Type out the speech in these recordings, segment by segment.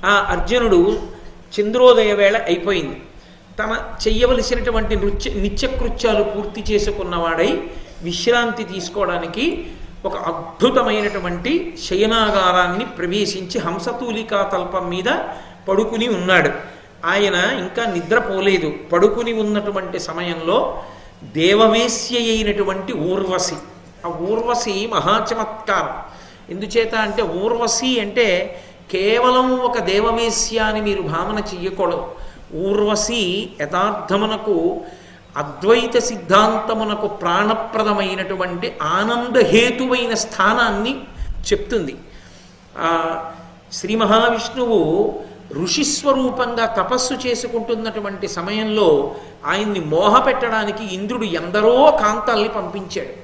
ఆ అర్జునుడు చంద్రోదయ వేళ అయిపోయింది. తన చెయ్యవలసినటువంటి నిత్యకృత్యాలు పూర్తి చేసుకున్నవాడై విశ్రాంతి తీసుకోవడానికి ఒక అద్భుతమైనటువంటి శయనాగారాన్ని ప్రవేశించి హంసతూలికా తల్పం మీద పడుకుని ఉన్నాడు. ఆయన ఇంకా నిద్రపోలేదు. పడుకుని ఉన్నటువంటి సమయంలో దేవవేశ్య అయినటువంటి ఊర్వశి, ఆ ఊర్వశి మహాచమత్కారం. ఎందుచేత అంటే ఊర్వశి అంటే కేవలం ఒక దేవవేశ్య అని మీరు భావన చెయ్యకూడదు. ఊర్వశి యథార్థమునకు అద్వైత సిద్ధాంతమునకు ప్రాణప్రదమైనటువంటి ఆనందహేతువైన స్థానాన్ని చెప్తుంది. శ్రీ మహావిష్ణువు ఋషిస్వరూపంగా తపస్సు చేసుకుంటున్నటువంటి సమయంలో ఆయన్ని మోహపెట్టడానికి ఇంద్రుడు ఎందరో కాంతల్ని పంపించాడు.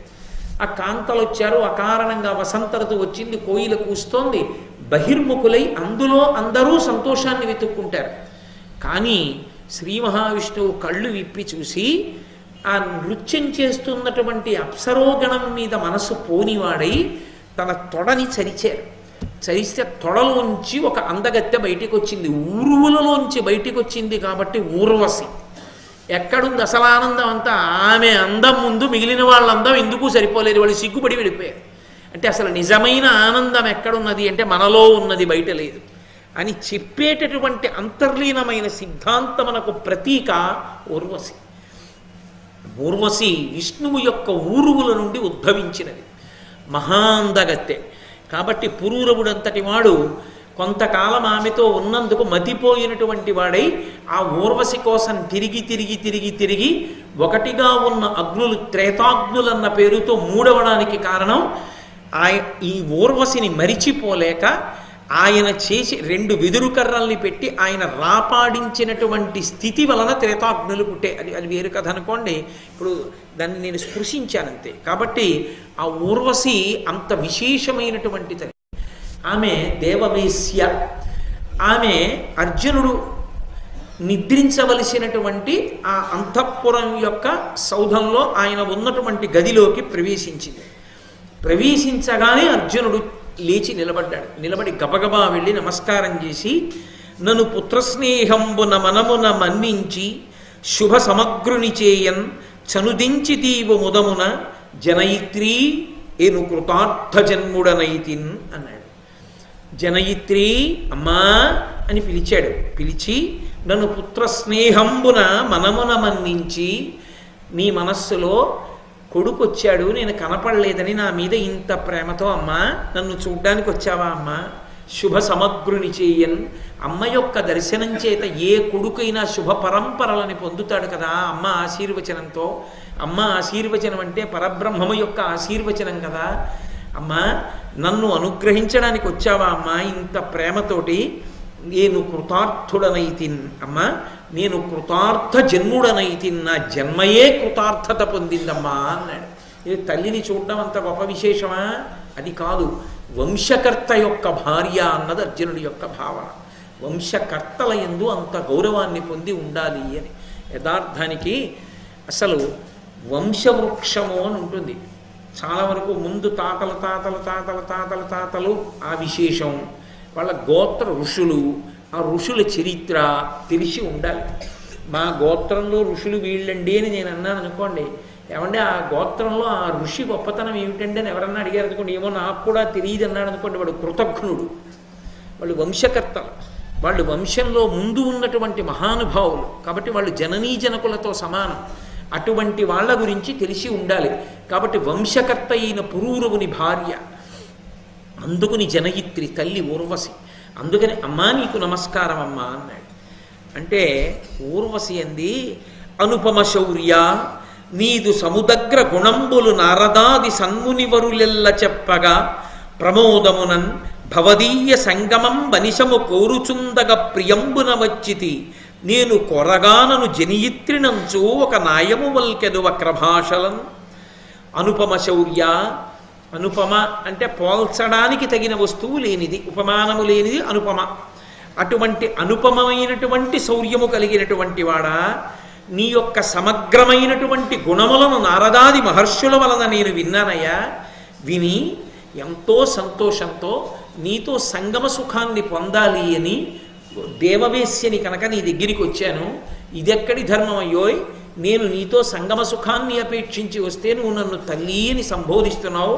ఆ కాంతలు వచ్చారు, అకారణంగా వసంత ఋతువు వచ్చింది, కోయిల కూస్తోంది, బహిర్ముఖులై అందులో అందరూ సంతోషాన్ని వెతుక్కుంటారు. కానీ శ్రీ మహావిష్ణువు కళ్ళు విప్పి చూసి ఆ నృత్యం చేస్తున్నటువంటి అప్సరోగణం మీద మనసు పోనివాడై తన తొడని చరిచారు. చరిస్తే తొడలోంచి ఒక అందగత్తె బయటికి వచ్చింది, ఊరువులలోంచి బయటికి వచ్చింది. కాబట్టి ఊర్వశి. ఎక్కడుంది అసలు ఆనందం అంతా? ఆమె అందం ముందు మిగిలిన వాళ్ళ అందం ఎందుకు సరిపోలేదు, వాళ్ళు సిగ్గుపడి వెళ్ళిపోయారు. అంటే అసలు నిజమైన ఆనందం ఎక్కడున్నది అంటే మనలో ఉన్నది, బయట లేదు అని చెప్పేటటువంటి అంతర్లీనమైన సిద్ధాంతమునకు ప్రతీక ఊర్వశి. ఊర్వశి విష్ణువు యొక్క ఊరువుల నుండి ఉద్భవించినది, మహాందగత్తె. కాబట్టి పురూరవుడంతటి వాడు కొంతకాలం ఆమెతో ఉన్నందుకు మతిపోయినటువంటి వాడై ఆ ఊర్వశి కోసం తిరిగి తిరిగి తిరిగి తిరిగి ఒకటిగా ఉన్న అగ్నులు త్రేతాగ్నులన్న పేరుతో మూడవడానికి కారణం ఈ ఊర్వశిని మరిచిపోలేక ఆయన చేసి 2 వెదురు కర్రల్ని పెట్టి ఆయన రాపాడించినటువంటి స్థితి వలన త్రేతాగ్నులు పుట్టే. అది వేరు కథ అనుకోండి, ఇప్పుడు దాన్ని నేను స్పృశించానంతే. కాబట్టి ఆ ఊర్వశి అంత విశేషమైనటువంటి తల్లి. ఆమె దేవవేశ్య. ఆమె అర్జునుడు నిద్రించవలసినటువంటి ఆ అంతఃపురం యొక్క సౌధంలో ఆయన ఉన్నటువంటి గదిలోకి ప్రవేశించింది. ప్రవేశించగానే అర్జునుడు లేచి నిలబడ్డాడు. నిలబడి గబగబా వెళ్ళి నమస్కారం చేసి, నన్ను పుత్రస్నేహంబున మనమున మన్నించి శుభ సమగ్రుని చేయన్ చనుదించి తీవు ముదమున జనయిత్రీ ఏను కృతార్థ జన్ముడనైతిన్ అన్నాడు. జనయిత్రీ అమ్మా అని పిలిచాడు. పిలిచి నన్ను పుత్రస్నేహంబున మనమున మన్నించి, నీ మనస్సులో కొడుకు వచ్చాడు, నేను కనపడలేదని నా మీద ఇంత ప్రేమతో అమ్మా నన్ను చూడ్డానికి వచ్చావా అమ్మా? శుభ సమగ్రుని చేయన్. అమ్మ యొక్క దర్శనం చేత ఏ కొడుకైనా శుభ పరంపరలని పొందుతాడు కదా అమ్మ ఆశీర్వచనంతో. అమ్మ ఆశీర్వచనం అంటే పరబ్రహ్మము యొక్క ఆశీర్వచనం కదా. అమ్మా నన్ను అనుగ్రహించడానికి వచ్చావా అమ్మా ఇంత ప్రేమతోటి? నేను కృతార్థుడనైతిన్ అమ్మా, నేను కృతార్థ జన్ముడనైతిన్, నా జన్మయే కృతార్థత పొందిందమ్మా అన్నాడు. ఇది తల్లిని చూడడం అంత గొప్ప విశేషమా? అది కాదు. వంశకర్త యొక్క భార్య అన్నది అర్జునుడి యొక్క భావన. వంశకర్తల యందు అంత గౌరవాన్ని పొంది ఉండాలి అని. యథార్థానికి అసలు వంశవృక్షము అని ఉంటుంది. చాలా వరకు ముందు తాతల తాతల తాతల తాతల తాతలు ఆ విశేషం, వాళ్ళ గోత్ర ఋషులు, ఆ ఋషుల చరిత్ర తెలిసి ఉండాలి. మా గోత్రంలో ఋషులు వీళ్ళండి అని నేను అన్నాను అనుకోండి, ఏమంటే ఆ గోత్రంలో ఆ ఋషి గొప్పతనం ఏమిటండి అని ఎవరన్నా అడిగారు అనుకోండి, ఏమో నాకు కూడా తెలియదు అన్నాడు అనుకోండి, వాడు కృతజ్ఞుడు. వాళ్ళు వంశకర్తలు, వాళ్ళు వంశంలో ముందు ఉన్నటువంటి మహానుభావులు. కాబట్టి వాళ్ళు జననీ జనకులతో సమానం. అటువంటి వాళ్ళ గురించి తెలిసి ఉండాలి. కాబట్టి వంశకర్త అయిన పురూరవుని భార్య, అందుకుని జనయిత్రి తల్లి ఊర్వశి. అందుకని అమ్మా నీకు నమస్కారం అమ్మా అన్నాడు. అంటే ఊర్వశి అంది, అనుపమ శౌర్య నీదు సముదగ్ర గుణంబులు నారదాది సన్మునివరులెల్ల చెప్పగా ప్రమోదమునన్ భవదీయ సంగమం వనిశము కోరుచుందగ ప్రియంబున వచ్చితి నేను కొరగానను జనియిత్రినంచు ఒక నాయము వల్కెదు వక్రభాషలన్. అనుపమ శౌర్య, అనుపమ అంటే పోల్చడానికి తగిన వస్తువు లేనిది, ఉపమానము లేనిది అనుపమ. అటువంటి అనుపమమైనటువంటి శౌర్యము కలిగినటువంటి వాడా, నీ యొక్క సమగ్రమైనటువంటి గుణములను నారదాది మహర్షుల వలన నేను విన్నానయ్యా. విని ఎంతో సంతోషంతో నీతో సంగమ సుఖాన్ని పొందాలి అని దేవవేశ్యని కనుక నీ దగ్గరికి వచ్చాను, ఇదెక్కడి ధర్మం అయ్యోయ్, నేను నీతో సంగమ సుఖాన్ని అపేక్షించి వస్తే నువ్వు నన్ను తల్లి అని సంబోధిస్తున్నావు,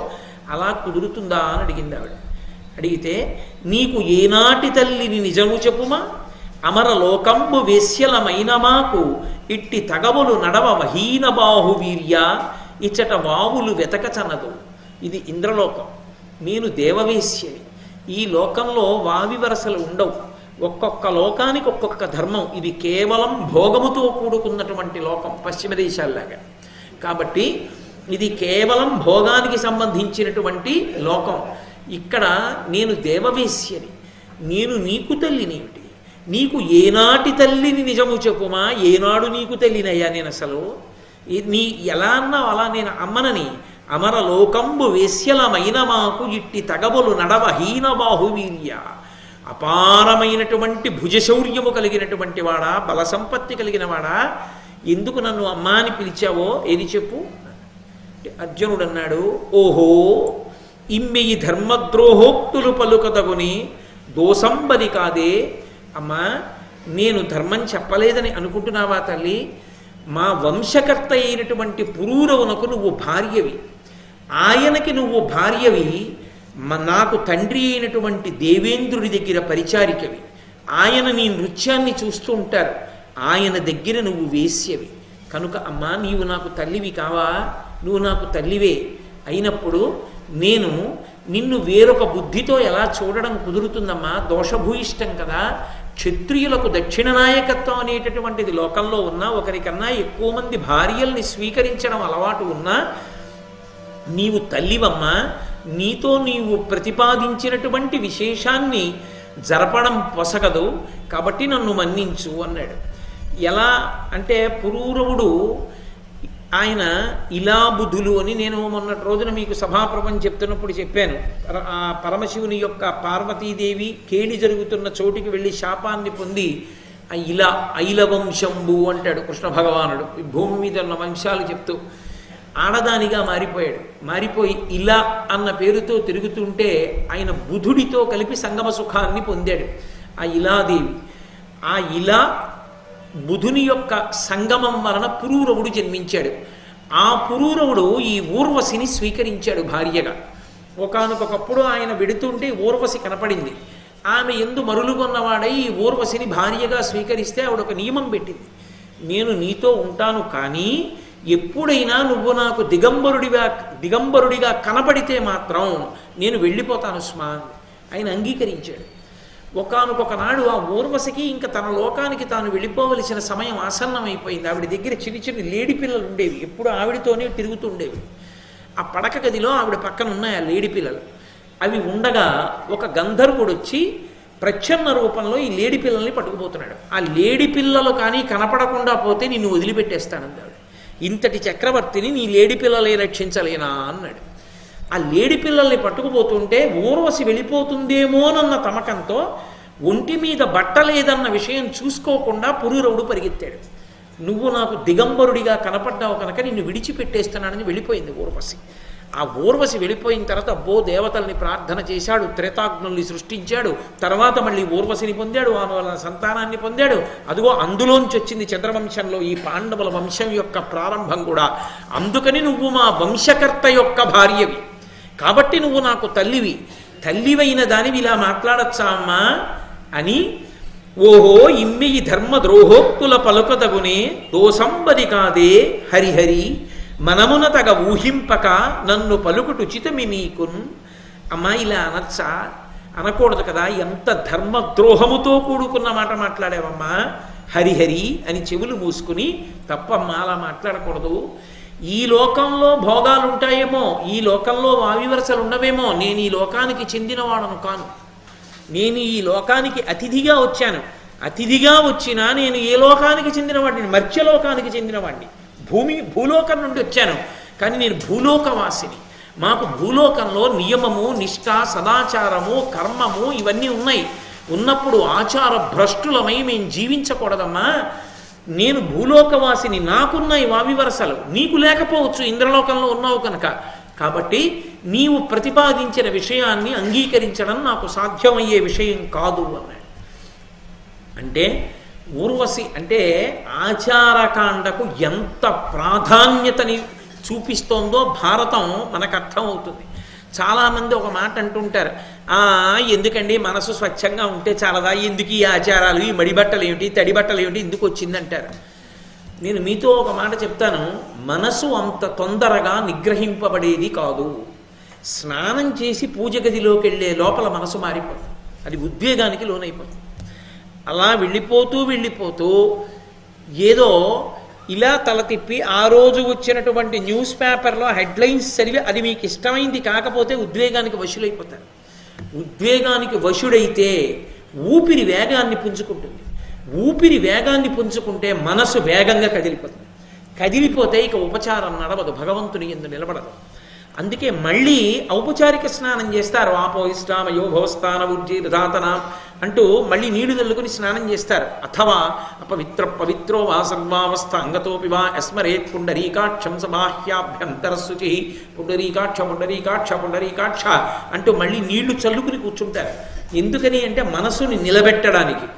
అలా కుదురుతుందా అని అడిగింది ఆవిడ. అడిగితే నీకు ఏనాటి తల్లిని నిజము చెప్పుమా, అమర లోకంబు వేశ్యలమైన మాకు ఇట్టి తగవులు నడవ వహీన బాహువీర్య ఇచ్చట వావులు వెతకచనదు. ఇది ఇంద్రలోకం, నేను దేవవేశ్యని. ఈ లోకంలో వావి వరసలు ఉండవు, ఒక్కొక్క లోకానికి ఒక్కొక్క ధర్మం. ఇది కేవలం భోగముతో కూడుకున్నటువంటి లోకం, పశ్చిమ దేశాల్లాగా. కాబట్టి ఇది కేవలం భోగానికి సంబంధించినటువంటి లోకం. ఇక్కడ నేను దేవవేశ్యని, నేను నీకు తల్లినేమిటి, నీకు ఏనాటి తల్లిని నిజము చెప్పుమా, ఏనాడు నీకు తల్లినయ్యా నేను అసలు, నీ ఎలా అన్నావు అలా నేను అమ్మనని. అమర లోకంబు వేశ్యలమైన మాకు ఇట్టి తగబులు నడవ హీన బాహువీర్య, అపారమైనటువంటి భుజశౌర్యము కలిగినటువంటి వాడా, బల సంపత్తి కలిగిన వాడా, ఎందుకు నన్ను అమ్మా అని పిలిచావో ఏది చెప్పు. అర్జునుడు అన్నాడు, ఓహో ఇమ్మెయి ధర్మద్రోహోక్తులు పలుకదగుని దోసంబది కాదే. అమ్మా నేను ధర్మం చెప్పలేదని అనుకుంటున్నావా తల్లి? మా వంశకర్త అయినటువంటి పురూరవునకు నువ్వు భార్యవి, ఆయనకి నువ్వు భార్యవి, నాకు తండ్రి అయినటువంటి దేవేంద్రుడి దగ్గర పరిచారికవి. ఆయన నీ నృత్యాన్ని చూస్తూ ఉంటారు, ఆయన దగ్గర నువ్వు వేశ్యవి. కనుక అమ్మా నీవు నాకు తల్లివి కావా? నువ్వు నాకు తల్లివే అయినప్పుడు నేను నిన్ను వేరొక బుద్ధితో ఎలా చూడడం కుదురుతుందమ్మా? దోషభూయిష్టం కదా. క్షత్రియులకు దక్షిణ నాయకత్వం అనేటటువంటిది లోకంలో ఉన్న ఒకరికన్నా ఎక్కువ మంది భార్యల్ని స్వీకరించడం అలవాటు ఉన్నా నీవు తల్లివమ్మా, నీతో నీవు ప్రతిపాదించినటువంటి విశేషాన్ని జరపడం పొసగదు, కాబట్టి నన్ను మన్నించు అన్నాడు. ఎలా అంటే పురూరవుడు ఆయన ఇలా బుధులు అని నేను మొన్నటి రోజున మీకు సభాప్రపంచం చెప్తున్నప్పుడు చెప్పాను. ఆ పరమశివుని యొక్క పార్వతీదేవి కేళి జరుగుతున్న చోటికి వెళ్ళి శాపాన్ని పొంది ఇలా ఐల వంశంబు అంటాడు కృష్ణ భగవానుడు. ఈ భూమి మీద ఉన్న వంశాలు చెప్తూ ఆడదానిగా మారిపోయాడు. మారిపోయి ఇలా అన్న పేరుతో తిరుగుతుంటే ఆయన బుధుడితో కలిపి సంగమ సుఖాన్ని పొందాడు ఆ ఇలాదేవి. ఆ ఇలా బుధుని యొక్క సంగమం వలన పురూరవుడు జన్మించాడు. ఆ పురూరవుడు ఈ ఊర్వశిని స్వీకరించాడు భార్యగా. ఒకానొకప్పుడు ఆయన వెడుతుంటే ఊర్వశి కనపడింది. ఆమె ఎందు మరులుగొన్నవాడై ఈ ఊర్వశిని భార్యగా స్వీకరిస్తే ఆవిడ ఒక నియమం పెట్టింది, నేను నీతో ఉంటాను కానీ ఎప్పుడైనా నువ్వు నాకు దిగంబరుడిగా కనపడితే మాత్రం నేను వెళ్ళిపోతాను స్మా. ఆయన అంగీకరించాడు. ఒకానొక నాడు ఆ ఊర్వశికి ఇంకా తన లోకానికి తాను వెళ్ళిపోవలసిన సమయం ఆసన్నమైపోయింది. ఆవిడ దగ్గర చిన్న చిన్న లేడి పిల్లలు ఉండేవి, ఎప్పుడు ఆవిడతోనే తిరుగుతూ ఉండేవి. ఆ పడక గదిలో ఆవిడ పక్కన ఉన్నాయి ఆ లేడి పిల్లలు. అవి ఉండగా ఒక గంధర్వుడు వచ్చి ప్రచ్ఛన్న రూపంలో ఈ లేడి పిల్లల్ని పట్టుకుపోతున్నాడు. ఆ లేడి పిల్లలు కానీ కనపడకుండా పోతే నిన్ను వదిలిపెట్టేస్తానంది ఆవిడ. ఇంతటి చక్రవర్తిని నీ లేడి పిల్లలే రక్షించలేనా అన్నాడు. ఆ లేడి పిల్లల్ని పట్టుకుపోతుంటే ఊర్వశి వెళ్ళిపోతుందేమోనన్న తమకంతో ఒంటి మీద బట్ట లేదన్న విషయం చూసుకోకుండా పురూరవుడు పరిగెత్తాడు. నువ్వు నాకు దిగంబరుడిగా కనపడ్డావు కనుక నిన్ను విడిచిపెట్టేస్తున్నానని వెళ్ళిపోయింది ఊర్వశి. ఆ ఊర్వశి వెళ్ళిపోయిన తర్వాత అబ్బో దేవతల్ని ప్రార్థన చేశాడు, త్రేతాగ్నుల్ని సృష్టించాడు, తర్వాత మళ్ళీ ఊర్వశిని పొందాడు, ఆమె వలన సంతానాన్ని పొందాడు. అదిగో అందులోంచి వచ్చింది చంద్రవంశంలో ఈ పాండవుల వంశం యొక్క ప్రారంభం కూడా. అందుకని నువ్వు మా వంశకర్త యొక్క భార్యవి కాబట్టి నువ్వు నాకు తల్లివి, తల్లివైన దానివి ఇలా మాట్లాడచ్చా అమ్మా అని. ఓహో ఇమ్మి ఈ ధర్మ ద్రోహోక్తుల పలుకదగునే దోసంబది కాదే హరిహరి మనమున తగ ఊహింపక నన్ను పలుకుటుచితమి నీకున్. అమ్మా ఇలా అనొచ్చా? అనకూడదు కదా, ఎంత ధర్మద్రోహముతో కూడుకున్న మాట మాట్లాడావమ్మా. హరిహరి అని చెవులు మూసుకుని తప్పమ్మా అలా మాట్లాడకూడదు. ఈ లోకంలో భోగాలు ఉంటాయేమో, ఈ లోకంలో వావివరసలు ఉండవేమో, నేను ఈ లోకానికి చెందినవాడను కాను. నేను ఈ లోకానికి అతిథిగా వచ్చాను. అతిథిగా వచ్చినా నేను ఏ లోకానికి చెందినవాడిని? మర్త్యలోకానికి చెందినవాడిని. భూలోకం నుండి వచ్చాను కానీ నేను భూలోకవాసిని. మాకు భూలోకంలో నియమము, నిష్ఠ, సదాచారము, కర్మము ఇవన్నీ ఉన్నాయి. ఉన్నప్పుడు ఆచార భ్రష్టులమై మేము జీవించకూడదమ్మా. నేను భూలోకవాసిని, నాకున్నాయి వావివరసలు, నీకు లేకపోవచ్చు, ఇంద్రలోకంలో ఉన్నావు కనుక. కాబట్టి నీవు ప్రతిపాదించిన విషయాన్ని అంగీకరించడం నాకు సాధ్యమయ్యే విషయం కాదు అన్నాడు. అంటే ఊర్వశి అంటే ఆచారకాండకు ఎంత ప్రాధాన్యతని చూపిస్తోందో భారతం మనకు అర్థమవుతుంది. చాలామంది ఒక మాట అంటుంటారు, ఎందుకండి మనసు స్వచ్ఛంగా ఉంటే చాలదా, ఎందుకు ఈ ఆచారాలు, ఈ మడిబట్టలు ఏమిటి, తడి బట్టలు ఏమిటి, ఎందుకు వచ్చిందంటారు. నేను మీతో ఒక మాట చెప్తాను, మనసు అంత తొందరగా నిగ్రహింపబడేది కాదు. స్నానం చేసి పూజ గదిలోకి వెళ్ళే లోపల మనసు మారిపోతుంది, అది ఉద్వేగానికి లోనైపోతుంది. అలా వెళ్ళిపోతూ ఏదో ఇలా తల తిప్పి ఆ రోజు వచ్చినటువంటి న్యూస్ పేపర్లో హెడ్లైన్స్ చదివి అది మీకు ఇష్టమైంది కాకపోతే ఉద్వేగానికి వశులైపోతారు. ఉద్వేగానికి వశుడైతే ఊపిరి వేగాన్ని పుంజుకుంటుంది. ఊపిరి వేగాన్ని పుంజుకుంటే మనసు వేగంగా కదిలిపోతుంది. కదిలిపోతే ఇక ఉపచారం నడవదు, భగవంతుని యందు నిలబడదు. అందుకే మళ్ళీ ఔపచారిక స్నానం చేస్తారు. ఆపోయిష్టామయో భవస్థాన ఉజ్జీర్ధాతన అంటూ మళ్ళీ నీళ్లు చల్లుకుని స్నానం చేస్తారు. అథవా పవిత్రో వా సర్వావస్థ అంగతోపి వా యస్మరేత్ పుండరీకాక్షం సబాహ్యాభ్యంతరశుచి పుండరీకాక్ష అంటూ మళ్ళీ నీళ్లు చల్లుకుని కూర్చుంటారు. ఎందుకని అంటే మనసుని నిలబెట్టడానికి.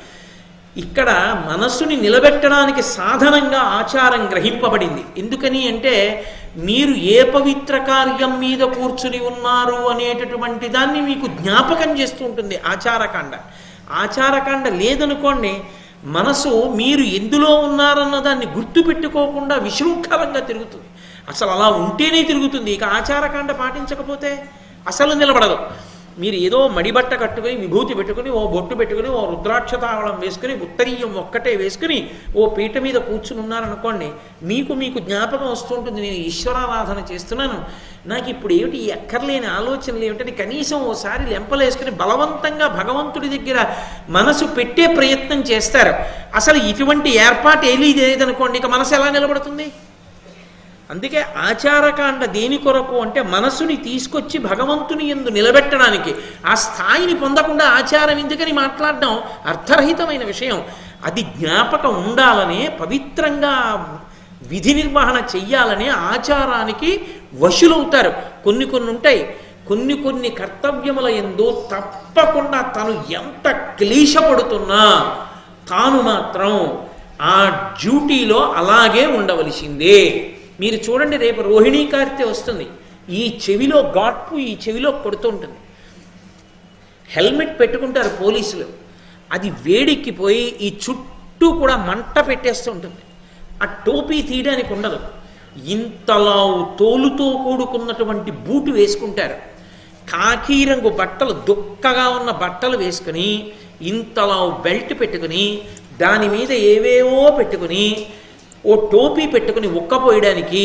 ఇక్కడ మనస్సుని నిలబెట్టడానికి సాధనంగా ఆచారం గ్రహింపబడింది. ఎందుకని అంటే మీరు ఏ పవిత్ర కార్యం మీద కూర్చుని ఉన్నారు అనేటటువంటి దాన్ని మీకు జ్ఞాపకం చేస్తూ ఉంటుంది ఆచారకాండ. ఆచారకాండ లేదనుకోండి, మనసు మీరు ఎందులో ఉన్నారన్న దాన్ని గుర్తుపెట్టుకోకుండా విశృంఖలంగా తిరుగుతుంది. అసలు అలా ఉంటేనే తిరుగుతుంది. ఇక ఆచారకాండ పాటించకపోతే అసలు నిలబడదు. మీరు ఏదో మడిబట్ట కట్టుకుని విభూతి పెట్టుకుని ఓ బొట్టు పెట్టుకుని ఓ రుద్రాక్ష తావళం వేసుకుని ఉత్తరీయం ఒక్కటే వేసుకుని ఓ పీట మీద కూర్చుని ఉన్నారనుకోండి, మీకు జ్ఞాపకం వస్తుంటుంది, నేను ఈశ్వరారాధన చేస్తున్నాను, నాకు ఇప్పుడు ఏమిటి ఎక్కర్లేని ఆలోచనలు ఏమిటని కనీసం ఓసారి లెంపలేసుకుని బలవంతంగా భగవంతుడి దగ్గర మనసు పెట్టే ప్రయత్నం చేస్తారు. అసలు ఇటువంటి ఏర్పాటు ఏమీ లేదనుకోండి, ఇక మనసు ఎలా నిలబడుతుంది? అందుకే ఆచారకాండ దేని కొరకు అంటే మనసుని తీసుకొచ్చి భగవంతుని యందు నిలబెట్టడానికి. ఆ స్థాయిని పొందకుండా ఆచారం ఎందుకని మాట్లాడడం అర్థరహితమైన విషయం. అది జ్ఞాపకం ఉండాలనే, పవిత్రంగా విధి నిర్వహణ చెయ్యాలనే ఆచారానికి వశులవుతారు. కొన్ని ఉంటాయి, కొన్ని కర్తవ్యముల యందు తప్పకుండా తను ఎంత క్లేశపడుతున్నా తాను మాత్రం ఆ డ్యూటీలో అలాగే ఉండవలసిందే. మీరు చూడండి, రేపు రోహిణీ కార్తె వస్తుంది, ఈ చెవిలో గాట్పు ఈ చెవిలో కొడుతూ ఉంటుంది. హెల్మెట్ పెట్టుకుంటారు పోలీసులు, అది వేడెక్కిపోయి ఈ చుట్టూ కూడా మంట పెట్టేస్తూ ఉంటుంది. ఆ టోపీ తీయడానికి ఉండదు. ఇంతలా తోలుతో కూడుకున్నటువంటి బూటు వేసుకుంటారు. కాకి రంగు బట్టలు, దుక్కగా ఉన్న బట్టలు వేసుకుని ఇంతలా బెల్ట్ పెట్టుకుని దాని మీద ఏవేవో పెట్టుకుని ఓ టోపీ పెట్టుకుని ఉక్కపోయడానికి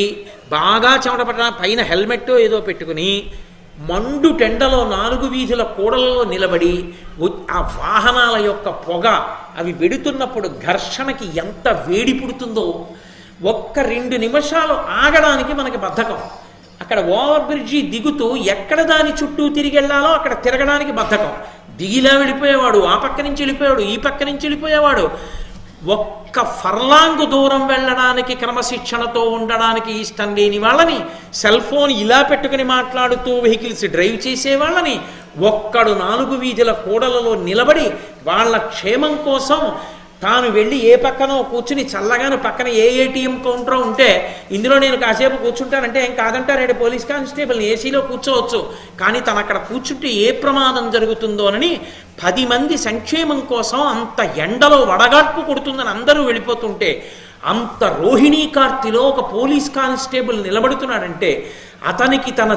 బాగా చెమట పట్టిన పైన హెల్మెట్ ఏదో పెట్టుకుని మండు టెండలో 4 వీధుల కూడలలో నిలబడి ఆ వాహనాల యొక్క పొగ అవి వెడుతున్నప్పుడు ఘర్షణకి ఎంత వేడి పుడుతుందో, ఒక్క 2 నిమిషాలు ఆగడానికి మనకి బద్ధకం. అక్కడ ఓవర్ బ్రిడ్జి దిగుతూ ఎక్కడ దాని చుట్టూ తిరిగి వెళ్ళాలో అక్కడ తిరగడానికి బద్ధకం. దిగిలా వెళ్ళిపోయేవాడు, ఆ పక్క నుంచి వెళ్ళిపోయాడు, ఈ పక్క నుంచి వెళ్ళిపోయేవాడు. ఒక్క ఫర్లాంగ్ దూరం వెళ్ళడానికి క్రమశిక్షణతో ఉండడానికి ఇష్టం లేని వాళ్ళని, సెల్ ఫోన్ ఇలా పెట్టుకుని మాట్లాడుతూ వెహికల్స్ డ్రైవ్ చేసే వాళ్ళని, ఒక్కడు 4 వీధుల కూడలలో నిలబడి వాళ్ళ క్షేమం కోసం తాను వెళ్ళి ఏ పక్కనో కూర్చుని చల్లగాను పక్కన ఏ ఏటీఎం కౌంటర్ ఉంటే ఇందులో నేను కాసేపు కూర్చుంటానంటే ఏం కాదంటారంటే పోలీస్ కానిస్టేబుల్ ఏసీలో కూర్చోవచ్చు, కానీ తను అక్కడ కూర్చుంటే ఏ ప్రమాదం జరుగుతుందోనని 10 మంది సంక్షేమం కోసం అంత ఎండలో వడగాడ్పు కొడుతుందని అందరూ వెళ్ళిపోతుంటే, అంత రోహిణీ కార్తిలో ఒక పోలీస్ కానిస్టేబుల్ నిలబడుతున్నాడంటే అతనికి తన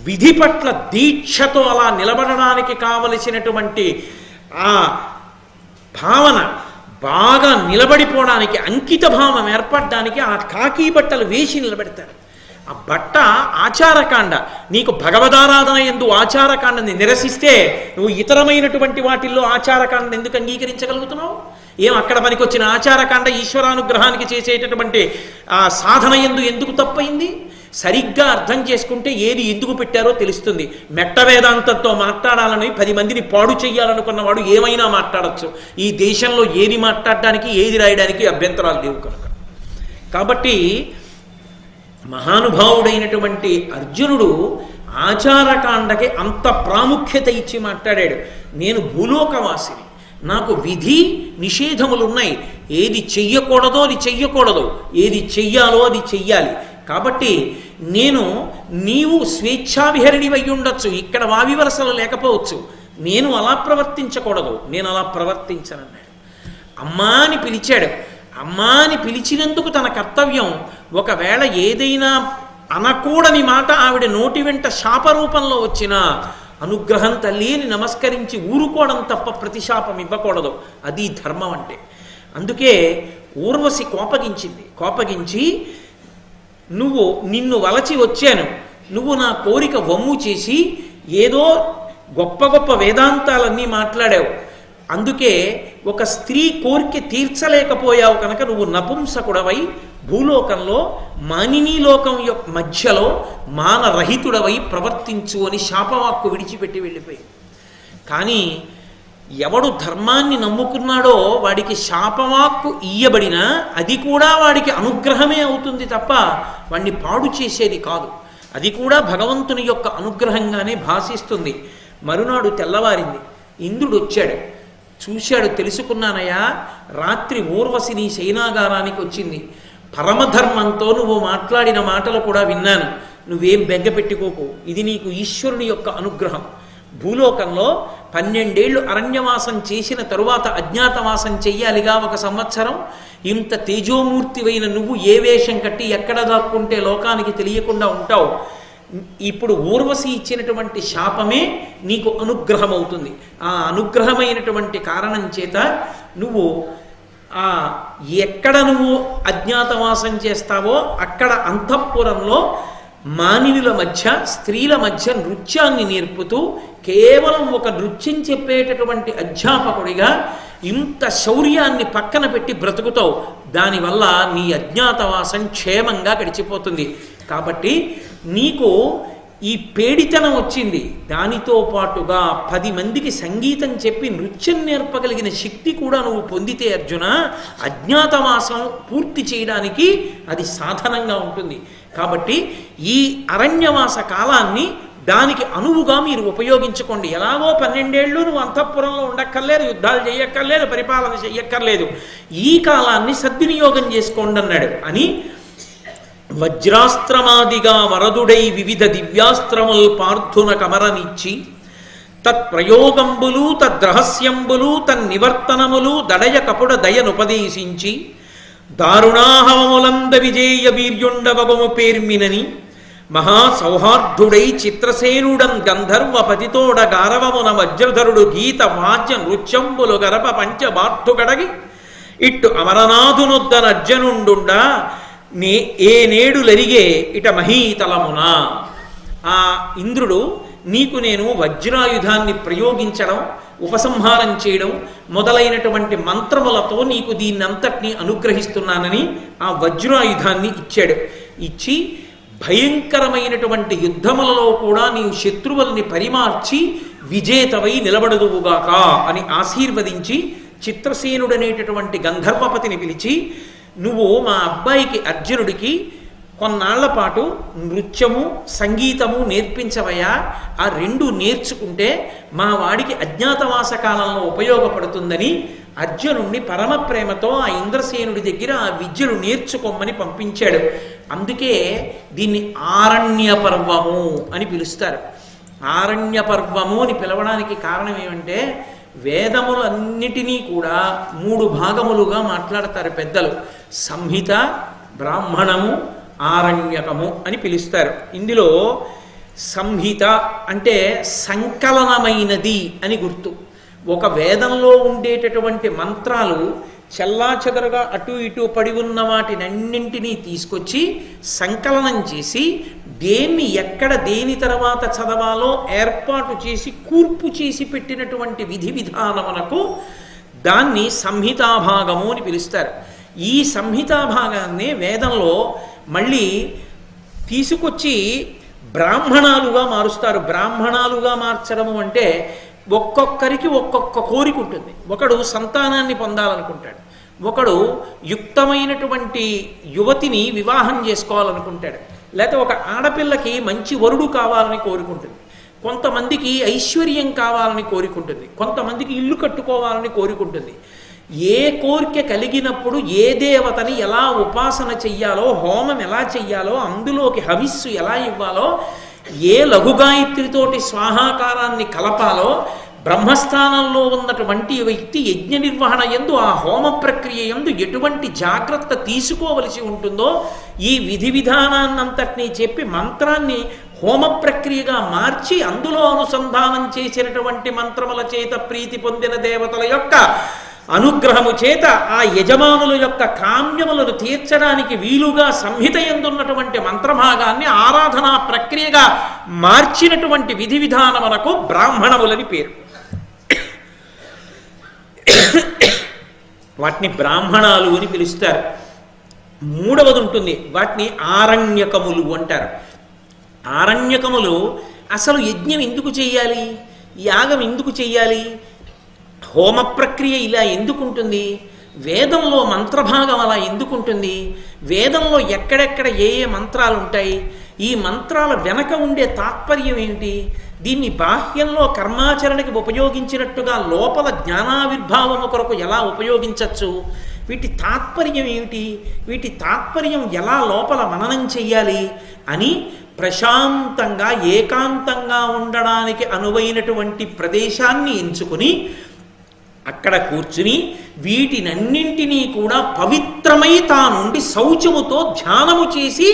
విధి పట్ల దీక్షతో అలా నిలబడడానికి కావలసినటువంటి ఆ భావన బాగా నిలబడిపోవడానికి, అంకిత భావం ఏర్పడడానికి ఆ కాకి బట్టలు వేసి నిలబెడతారు. ఆ బట్ట ఆచారకాండ. నీకు భగవదారాధన యందు ఆచారకాండని నిరసిస్తే నువ్వు ఇతరమైనటువంటి వాటిల్లో ఆచారకాండని ఎందుకు అంగీకరించగలుగుతున్నావు? ఏం అక్కడ పనికి వచ్చిన ఆచారకాండ ఈశ్వరానుగ్రహానికి చేసేటటువంటి ఆ సాధన యందు ఎందుకు తప్పయింది? సరిగ్గా అర్థం చేసుకుంటే ఏది ఎందుకు పెట్టారో తెలుస్తుంది. మెట్ట వేదాంతంతో మాట్లాడాలని 10 మందిని పాడు చెయ్యాలనుకున్నవాడు ఏమైనా మాట్లాడచ్చు. ఈ దేశంలో ఏది మాట్లాడడానికి ఏది రాయడానికి అభ్యంతరాలు లేవు కనుక. కాబట్టి మహానుభావుడైనటువంటి అర్జునుడు ఆచారకాండకి అంత ప్రాముఖ్యత ఇచ్చి మాట్లాడాడు. నేను భూలోకవాసిని, నాకు విధి నిషేధములు ఉన్నాయి. ఏది చెయ్యకూడదో అది చెయ్యకూడదు, ఏది చెయ్యాలో అది చెయ్యాలి. కాబట్టి నీవు స్వేచ్ఛావిహరిణి అయి ఉండొచ్చు, ఇక్కడ వావివరసలు లేకపోవచ్చు, నేను అలా ప్రవర్తించకూడదు, నేను అలా ప్రవర్తించనన్నాడు. అమ్మా అని పిలిచాడు. అమ్మా అని పిలిచినందుకు తన కర్తవ్యం. ఒకవేళ ఏదైనా అనకూడని మాట ఆవిడ నోటి వెంట శాపరూపంలో వచ్చినా అనుగ్రహం తల్లి అని నమస్కరించి ఊరుకోవడం తప్ప ప్రతిశాపం ఇవ్వకూడదు. అది ధర్మం అంటే. అందుకే ఊర్వశి కోపగించి నిన్ను వలచి వచ్చాను, నువ్వు నా కోరిక వమ్ము చేసి ఏదో గొప్ప గొప్ప వేదాంతాలన్నీ మాట్లాడావు, అందుకే ఒక స్త్రీ కోరిక తీర్చలేకపోయావు కనుక నువ్వు నపుంసకుడవై భూలోకంలో మానినీ లోకం యొక్క మధ్యలో మానరహితుడవై ప్రవర్తించు అని శాపవాక్కు విడిచిపెట్టి వెళ్ళిపోయి. కానీ ఎవడు ధర్మాన్ని నమ్ముకున్నాడో వాడికి శాపవాక్కు ఇయ్యబడినా అది కూడా వాడికి అనుగ్రహమే అవుతుంది తప్ప వాడిని పాడు చేసేది కాదు. అది కూడా భగవంతుని యొక్క అనుగ్రహంగానే భాషిస్తుంది. మరునాడు తెల్లవారింది. ఇంద్రుడు వచ్చాడు, చూశాడు. తెలుసుకున్నానయ్యా, రాత్రి ఊర్వశి నీ శయనాగారానికి వచ్చింది. పరమధర్మంతో నువ్వు మాట్లాడిన మాటలు కూడా విన్నాను. నువ్వేం బెంగ పెట్టుకోకు, ఇది నీకు ఈశ్వరుని యొక్క అనుగ్రహం. భూలోకంలో 12 ఏళ్ళు అరణ్యవాసం చేసిన తరువాత అజ్ఞాతవాసం చెయ్యాలిగా 1 సంవత్సరం. ఇంత తేజోమూర్తివైన నువ్వు ఏ వేషం కట్టి ఎక్కడ దాక్కుంటే లోకానికి తెలియకుండా ఉంటావు. ఇప్పుడు ఊర్వశి ఇచ్చినటువంటి శాపమే నీకు అనుగ్రహం అవుతుంది. ఆ అనుగ్రహమైనటువంటి కారణం చేత నువ్వు ఎక్కడ నువ్వు అజ్ఞాతవాసం చేస్తావో అక్కడ అంతఃపురంలో మానవుల మధ్య స్త్రీల మధ్య నృత్యాన్ని నేర్పుతూ కేవలం ఒక నృత్యం చెప్పేటటువంటి అధ్యాపకుడిగా ఇంత శౌర్యాన్ని పక్కన పెట్టి బ్రతుకుతావు. దానివల్ల నీ అజ్ఞాతవాసం క్షేమంగా గడిచిపోతుంది. కాబట్టి నీకు ఈ పేడితనం వచ్చింది, దానితో పాటుగా 10 మందికి సంగీతం చెప్పి నృత్యం నేర్పగలిగిన శక్తి కూడా నువ్వు పొందితే అర్జున, అజ్ఞాతవాసం పూర్తి చేయడానికి అది సాధనంగా ఉంటుంది. కాబట్టి ఈ అరణ్యవాస కాలాన్ని దానికి అనువుగా మీరు ఉపయోగించుకోండి. ఎలాగో 12 ఏళ్ళు నువ్వు అంతఃపురంలో ఉండక్కర్లేదు, యుద్ధాలు చేయక్కర్లేదు, పరిపాలన చెయ్యక్కర్లేదు, ఈ కాలాన్ని సద్వినియోగం చేసుకోండి అన్నాడు. అని వజ్రాస్త్రమాదిగా వరదుడై వివిధ దివ్యాస్త్రముల్ పార్థున కమరనిచ్చి తత్ప్రయోగంబులు తద్రహస్యంబులు తన్నివర్తనములు దడయ కపుడ దయనుపదేశించి దారుణాహవములంద విజేయ వీర్యుండవము పేర్మినని మహాసౌహార్ధుడై చిత్రసేనుడం గంధర్వ పతితోడ గారవమున వజ్రధరుడు గీత వాద్య నృత్యంబులు గరప పంచబార్ధు గడగి ఇట్టు అమరనాథునొద్దన అర్జనుండుండా ఏ నేడులరిగే ఇట మహీతలమున. ఆ ఇంద్రుడు నీకు నేను వజ్రాయుధాన్ని ప్రయోగించడం, ఉపసంహారం చేయడం మొదలైనటువంటి మంత్రములతో నీకు దీన్నంతటినీ అనుగ్రహిస్తున్నానని ఆ వజ్రాయుధాన్ని ఇచ్చాడు. ఇచ్చి భయంకరమైనటువంటి యుద్ధములలో కూడా నీవు శత్రువుల్ని పరిమార్చి విజేతవై నిలబడదువుగాక అని ఆశీర్వదించి చిత్రసేనుడనేటటువంటి గంధర్వపతిని పిలిచి, నువ్వు మా అబ్బాయికి అర్జునుడికి కొన్నాళ్ల పాటు నృత్యము సంగీతము నేర్పించవయ్యా. ఆ 2 నేర్చుకుంటే మా వాడికి అజ్ఞాతవాస కాలంలో ఉపయోగపడుతుందని అర్జునుడిని పరమ ప్రేమతో ఆ ఇంద్రసేనుడి దగ్గర ఆ విద్యను నేర్చుకోమని పంపించాడు. అందుకే దీన్ని ఆరణ్య పర్వము అని పిలుస్తారు. ఆరణ్య పర్వము అని పిలవడానికి కారణం ఏమంటే, వేదములన్నిటినీ కూడా 3 భాగములుగా మాట్లాడతారు పెద్దలు. సంహిత, బ్రాహ్మణము, ఆరణ్యకము అని పిలుస్తారు. ఇందులో సంహిత అంటే సంకలనమైనది అని గుర్తు. ఒక వేదంలో ఉండేటటువంటి మంత్రాలు చెల్లాచెదరుగా అటు ఇటు పడి ఉన్న వాటినన్నింటినీ తీసుకొచ్చి సంకలనం చేసి దేన్ని ఎక్కడ దేని తర్వాత చదవాలో ఏర్పాటు చేసి కూర్పు చేసి పెట్టినటువంటి విధి విధానమునకు దాన్ని సంహితాభాగము అని పిలుస్తారు. ఈ సంహితాభాగాన్ని వేదంలో మళ్ళీ తీసుకొచ్చి బ్రాహ్మణాలుగా మారుస్తారు. బ్రాహ్మణాలుగా మార్చడము అంటే ఒక్కొక్కరికి ఒక్కొక్క కోరిక ఉంటుంది. ఒకడు సంతానాన్ని పొందాలనుకుంటాడు, ఒకడు యుక్తమైనటువంటి యువతిని వివాహం చేసుకోవాలనుకుంటాడు, లేకపోతే ఒక ఆడపిల్లకి మంచి వరుడు కావాలని కోరుకుంటుంది, కొంతమందికి ఐశ్వర్యం కావాలని కోరికుంటుంది, కొంతమందికి ఇల్లు కట్టుకోవాలని కోరికుంటుంది. ఏ కోరిక కలిగినప్పుడు ఏ దేవతని ఎలా ఉపాసన చెయ్యాలో, హోమం ఎలా చెయ్యాలో, అందులోకి హవిస్సు ఎలా ఇవ్వాలో, ఏ లఘుగాయత్రితోటి స్వాహాకారాన్ని కలపాలో, బ్రహ్మస్థానంలో ఉన్నటువంటి వ్యక్తి యజ్ఞ నిర్వహణ యందు ఆ హోమ ప్రక్రియ యందు ఎటువంటి జాగ్రత్త తీసుకోవలసి ఉంటుందో ఈ విధి విధానాన్నంతటినీ చెప్పి మంత్రాన్ని హోమ ప్రక్రియగా మార్చి అందులో అనుసంధానం చేసినటువంటి మంత్రముల చేత ప్రీతి పొందిన దేవతల యొక్క అనుగ్రహము చేత ఆ యజమానుల యొక్క కామ్యములను తీర్చడానికి వీలుగా సంహిత యందున్నటువంటి మంత్రభాగాన్ని ఆరాధనా ప్రక్రియగా మార్చినటువంటి విధి విధానములకు బ్రాహ్మణములని పేరు. వాటిని బ్రాహ్మణాలు అని పిలుస్తారు. మూడవది ఉంటుంది, వాటిని ఆరణ్యకములు అంటారు. ఆరణ్యకములు అసలు యజ్ఞం ఎందుకు చెయ్యాలి, యాగం ఎందుకు చెయ్యాలి, హోమ ప్రక్రియ ఇలా ఎందుకుంటుంది, వేదంలో మంత్రభాగం అలా ఎందుకుంటుంది, వేదంలో ఎక్కడెక్కడ ఏ ఏ మంత్రాలు ఉంటాయి, ఈ మంత్రాల వెనక ఉండే తాత్పర్యం ఏమిటి, దీన్ని బాహ్యంలో కర్మాచరణకి ఉపయోగించినట్టుగా లోపల జ్ఞానావిర్భావము కొరకు ఎలా ఉపయోగించవచ్చు, వీటి తాత్పర్యం ఏమిటి, వీటి తాత్పర్యం ఎలా లోపల మననం చెయ్యాలి అని ప్రశాంతంగా ఏకాంతంగా ఉండడానికి అనువైనటువంటి ప్రదేశాన్ని ఎంచుకుని అక్కడ కూర్చుని వీటినన్నింటినీ కూడా పవిత్రమై తానుండి శౌచముతో ధ్యానము చేసి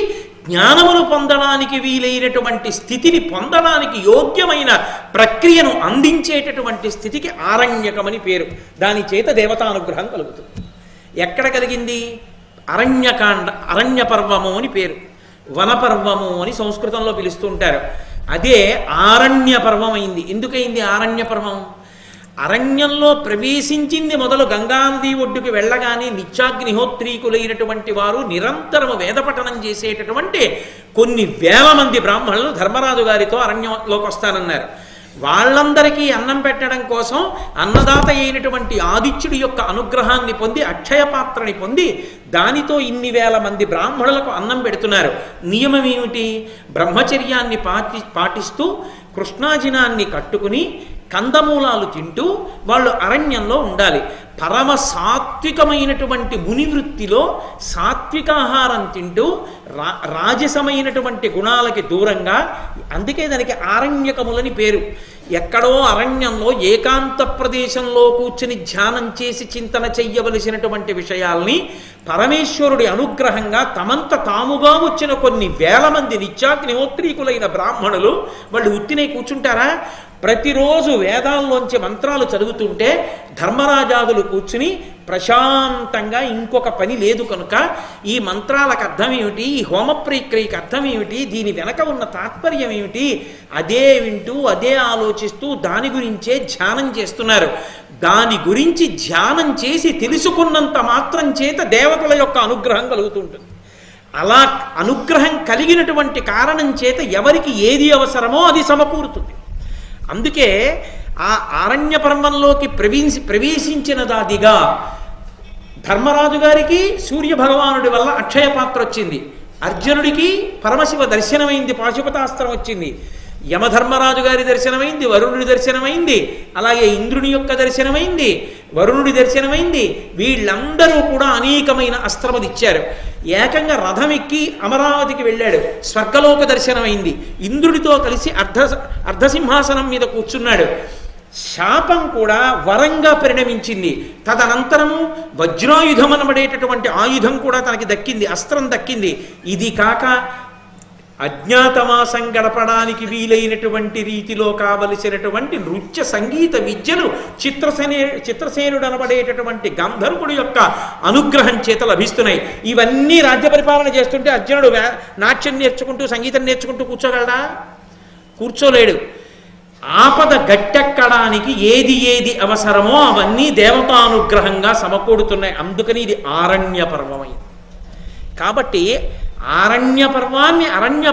జ్ఞానమును పొందడానికి వీలైనటువంటి స్థితిని పొందడానికి యోగ్యమైన ప్రక్రియను అందించేటటువంటి స్థితికి ఆరణ్యకమని పేరు. దాని చేత దేవతానుగ్రహం కలుగుతుంది. ఎక్కడ కలిగింది? అరణ్యకాండ, అరణ్య పర్వము అని పేరు. వనపర్వము అని సంస్కృతంలో పిలుస్తుంటారు. అదే ఆరణ్య పర్వం అయింది. ఎందుకయింది ఆరణ్య పర్వం? అరణ్యంలో ప్రవేశించింది మొదలు గంగానది ఒడ్డుకి వెళ్ళగానే నిత్యాగ్నిహోత్రీకులైనటువంటి వారు నిరంతరము వేదపఠనం చేసేటటువంటి కొన్ని వేల మంది బ్రాహ్మణులు ధర్మరాజు గారితో అరణ్యంలోకి వస్తానన్నారు. వాళ్ళందరికీ అన్నం పెట్టడం కోసం అన్నదాత అయినటువంటి ఆదిత్యుడి యొక్క అనుగ్రహాన్ని పొంది అక్షయ పాత్రని పొంది దానితో ఇన్ని వేల మంది బ్రాహ్మణులకు అన్నం పెడుతున్నారు. నియమం ఏమిటి? బ్రహ్మచర్యాన్ని పాటిస్తూ కృష్ణాజినాన్ని కట్టుకుని కందమూలాలు తింటూ వాళ్ళు అరణ్యంలో ఉండాలి. పరమ సాత్వికమైనటువంటి మునివృత్తిలో సాత్వికాహారం తింటూ రాజసమైనటువంటి గుణాలకి దూరంగా, అందుకే దానికి ఆరణ్యకములని పేరు. ఎక్కడో అరణ్యంలో ఏకాంత ప్రదేశంలో కూర్చుని ధ్యానం చేసి చింతన చెయ్యవలసినటువంటి విషయాల్ని పరమేశ్వరుడి అనుగ్రహంగా తమంత తాముగా వచ్చిన కొన్ని వేల మంది నిత్యాగ్నిహోత్రీకులైన బ్రాహ్మణులు వాళ్ళు ఉత్తినే కూర్చుంటారా? ప్రతిరోజు వేదాల్లోంచి మంత్రాలు చదువుతుంటే ధర్మరాజాదులు కూర్చుని ప్రశాంతంగా ఇంకొక పని లేదు కనుక ఈ మంత్రాలకు అర్థం ఏమిటి, ఈ హోమ ప్రక్రియకి అర్థం ఏమిటి, దీని వెనక ఉన్న తాత్పర్యం ఏమిటి, అదే వింటూ అదే ఆలోచిస్తూ దాని గురించే ధ్యానం చేస్తున్నారు. దాని గురించి ధ్యానం చేసి తెలుసుకున్నంత మాత్రం చేత దేవతల యొక్క అనుగ్రహం కలుగుతుంటుంది. అలా అనుగ్రహం కలిగినటువంటి కారణం చేత ఎవరికి ఏది అవసరమో అది సమకూరుతుంది. అందుకే ఆ ఆరణ్య పర్వంలోకి ప్రవేశించినదాదిగా ధర్మరాజు గారికి సూర్య భగవానుడి వల్ల అక్షయ పాత్ర వచ్చింది, అర్జునుడికి పరమశివ దర్శనమైంది, పాశుపతాస్త్రం వచ్చింది, యమధర్మరాజు గారి దర్శనమైంది, వరుణుడి దర్శనమైంది, అలాగే ఇంద్రుని యొక్క దర్శనమైంది, వరుణుడి దర్శనమైంది. వీళ్ళందరూ కూడా అనేకమైన అస్త్రములు ఇచ్చారు. ఏకంగా రథం ఎక్కి అమరావతికి వెళ్ళాడు, స్వర్గలోక దర్శనమైంది. ఇంద్రుడితో కలిసి అర్ధసింహాసనం మీద కూర్చున్నాడు. శాపం కూడా వరంగా పరిణమించింది. తదనంతరము వజ్రాయుధం అనబడేటటువంటి ఆయుధం కూడా తనకి దక్కింది, అస్త్రం దక్కింది. ఇది కాక అజ్ఞాతమాసం గడపడానికి వీలైనటువంటి రీతిలో కావలసినటువంటి నృత్య సంగీత విద్యలు చిత్రసేనుడు అనబడేటటువంటి గంధర్వుడి యొక్క అనుగ్రహం చేత లభిస్తున్నాయి. ఇవన్నీ రాజ్య పరిపాలన చేస్తుంటే అర్జునుడు నాట్యం నేర్చుకుంటూ సంగీతం నేర్చుకుంటూ కూర్చోగలడా? కూర్చోలేడు. ఆపద గట్టెక్కడానికి ఏది ఏది అవసరమో అవన్నీ దేవతానుగ్రహంగా సమకూడుతున్నాయి. అందుకని ఇది ఆరణ్య పర్వమైంది. కాబట్టి ఆరణ్య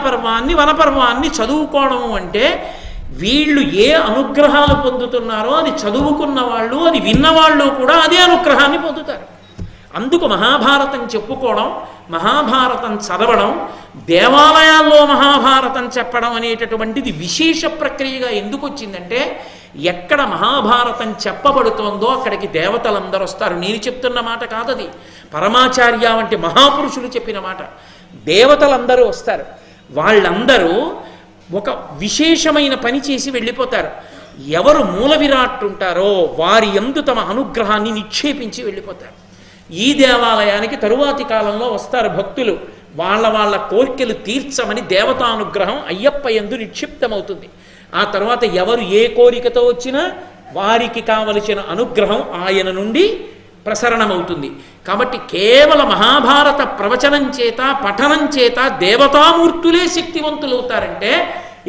పర్వాన్ని వనపర్వాన్ని చదువుకోవడం అంటే వీళ్ళు ఏ అనుగ్రహాలు పొందుతున్నారో అది చదువుకున్న వాళ్ళు, అది విన్నవాళ్ళు కూడా అదే అనుగ్రహాన్ని పొందుతారు. అందుకు మహాభారతం చెప్పుకోవడం, మహాభారతం చదవడం, దేవాలయాల్లో మహాభారతం చెప్పడం అనేటటువంటిది విశేష ప్రక్రియగా ఎందుకు వచ్చిందంటే, ఎక్కడ మహాభారతం చెప్పబడుతోందో అక్కడికి దేవతలందరూ వస్తారు. నేను చెప్తున్న మాట కాదది, పరమాచార్య వంటి మహాపురుషులు చెప్పిన మాట. దేవతలందరూ వస్తారు. వాళ్ళందరూ ఒక విశేషమైన పని చేసి వెళ్ళిపోతారు. ఎవరు మూల విరాట్ ఉంటారో వారి యందు తమ అనుగ్రహాన్ని నిక్షేపించి వెళ్ళిపోతారు. ఈ దేవాలయానికి తరువాతి కాలంలో వస్తారు భక్తులు. వాళ్ళ కోరికలు తీర్చమని దేవతానుగ్రహం అయ్యప్ప యందు నిక్షిప్తమవుతుంది. ఆ తర్వాత ఎవరు ఏ కోరికతో వచ్చినా వారికి కావలసిన అనుగ్రహం ఆయన నుండి ప్రసరణమవుతుంది. కాబట్టి కేవల మహాభారత ప్రవచనం చేత, పఠనం చేత దేవతామూర్తులే శక్తివంతులవుతారంటే,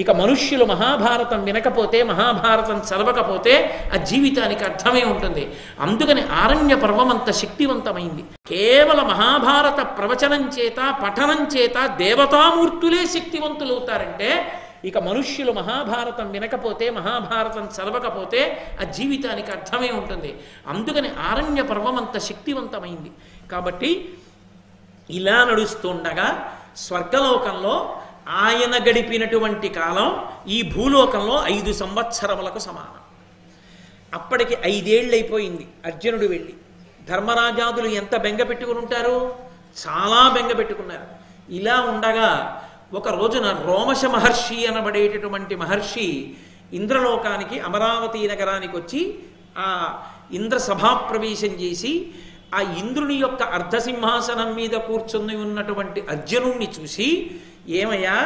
ఇక మనుష్యులు మహాభారతం వినకపోతే, మహాభారతం చదవకపోతే ఆ జీవితానికి అర్థమే ఉంటుంది. అందుకని ఆరణ్య పర్వం అంత శక్తివంతమైంది. కేవల మహాభారత ప్రవచనం చేత, పఠనం చేత దేవతామూర్తులే శక్తివంతులవుతారంటే, ఇక మనుష్యులు మహాభారతం వినకపోతే, మహాభారతం చదవకపోతే ఆ జీవితానికి అర్థమే ఉంటుంది. అందుకని ఆరణ్య పర్వం అంత శక్తివంతమైంది. కాబట్టి ఇలా నడుస్తుండగా స్వర్గలోకంలో ఆయన గడిపినటువంటి కాలం ఈ భూలోకంలో 5 సంవత్సరములకు సమానం. అప్పటికి 5 ఏళ్ళు అయిపోయింది అర్జునుడు వెళ్ళి. ధర్మరాజాదులు ఎంత బెంగ పెట్టుకుని ఉంటారు? చాలా బెంగ పెట్టుకున్నారు. ఇలా ఉండగా ఒక రోజున రోమశ మహర్షి అనబడేటటువంటి మహర్షి ఇంద్రలోకానికి, అమరావతి నగరానికి వచ్చి ఆ ఇంద్ర సభాప్రవేశం చేసి ఆ ఇంద్రుని యొక్క అర్ధసింహాసనం మీద కూర్చుని ఉన్నటువంటి అర్జునుణ్ణి చూసి, ఏమయ్యా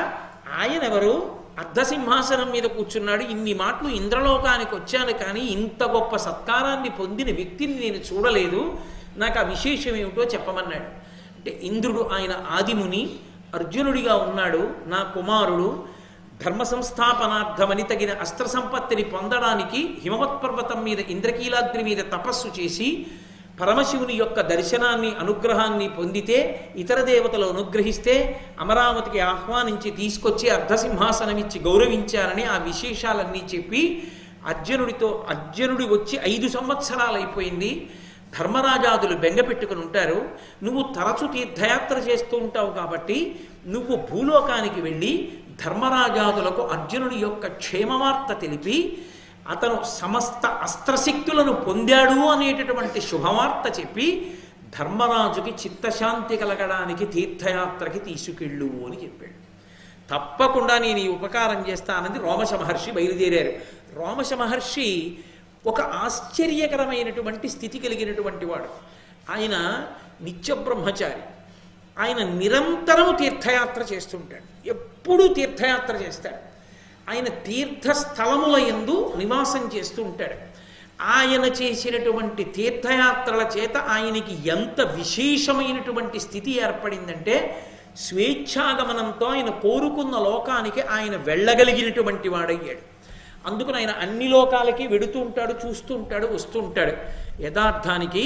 ఆయన ఎవరు? అర్ధసింహాసనం మీద కూర్చున్నాడు. ఇన్ని మాటలు ఇంద్రలోకానికి వచ్చాను కానీ ఇంత గొప్ప సత్కారాన్ని పొందిన వ్యక్తిని నేను చూడలేదు, నాకు ఆ విశేషం ఏమిటో చెప్పమన్నాడు. అంటే ఇంద్రుడు ఆయన ఆదిముని, అర్జునుడిగా ఉన్నాడు, నా కుమారుడు, ధర్మ సంస్థాపనార్థమని తగిన అస్త్ర సంపత్తిని పొందడానికి హిమవత్ పర్వతం మీద, ఇంద్రకీలాద్రి మీద తపస్సు చేసి పరమశివుని యొక్క దర్శనాన్ని, అనుగ్రహాన్ని పొందితే, ఇతర దేవతలు అనుగ్రహిస్తే అమరావతికి ఆహ్వానించి తీసుకొచ్చి అర్ధసింహాసనం ఇచ్చి గౌరవించారని ఆ విశేషాలన్నీ చెప్పి అర్జునుడి వచ్చి 5 సంవత్సరాలు అయిపోయింది. ధర్మరాజాదులు బెంగ పెట్టుకుని ఉంటారు. నువ్వు తరచు తీర్థయాత్ర చేస్తూ ఉంటావు కాబట్టి నువ్వు భూలోకానికి వెళ్ళి ధర్మరాజాదులకు అర్జునుడి యొక్క క్షేమవార్త తెలిపి అతను సమస్త అస్త్రశక్తులను పొందాడు అనేటటువంటి శుభవార్త చెప్పి ధర్మరాజుకి చిత్తశాంతి కలగడానికి తీర్థయాత్రకి తీసుకెళ్ళు అని చెప్పాడు. తప్పకుండా నేను ఈ ఉపకారం చేస్తానని రోమశ మహర్షి బయలుదేరారు. రోమశ మహర్షి ఒక ఆశ్చర్యకరమైనటువంటి స్థితి కలిగినటువంటి వాడు. ఆయన నిత్య బ్రహ్మచారి. ఆయన నిరంతరం తీర్థయాత్ర చేస్తుంటాడు, ఎప్పుడూ తీర్థయాత్ర చేస్తాడు. ఆయన తీర్థస్థలముల యందు నివాసం చేస్తూ ఉంటాడు. ఆయన చేసినటువంటి తీర్థయాత్రల చేత ఆయనకి ఎంత విశేషమైనటువంటి స్థితి ఏర్పడిందంటే, స్వేచ్ఛాగమనంతో ఆయన కోరుకున్న లోకానికి ఆయన వెళ్ళగలిగినటువంటి వాడయ్యాడు. అందుకని ఆయన అన్ని లోకాలకి వెడుతూ ఉంటాడు, చూస్తూ ఉంటాడు, వస్తూ ఉంటాడు. యథార్థానికి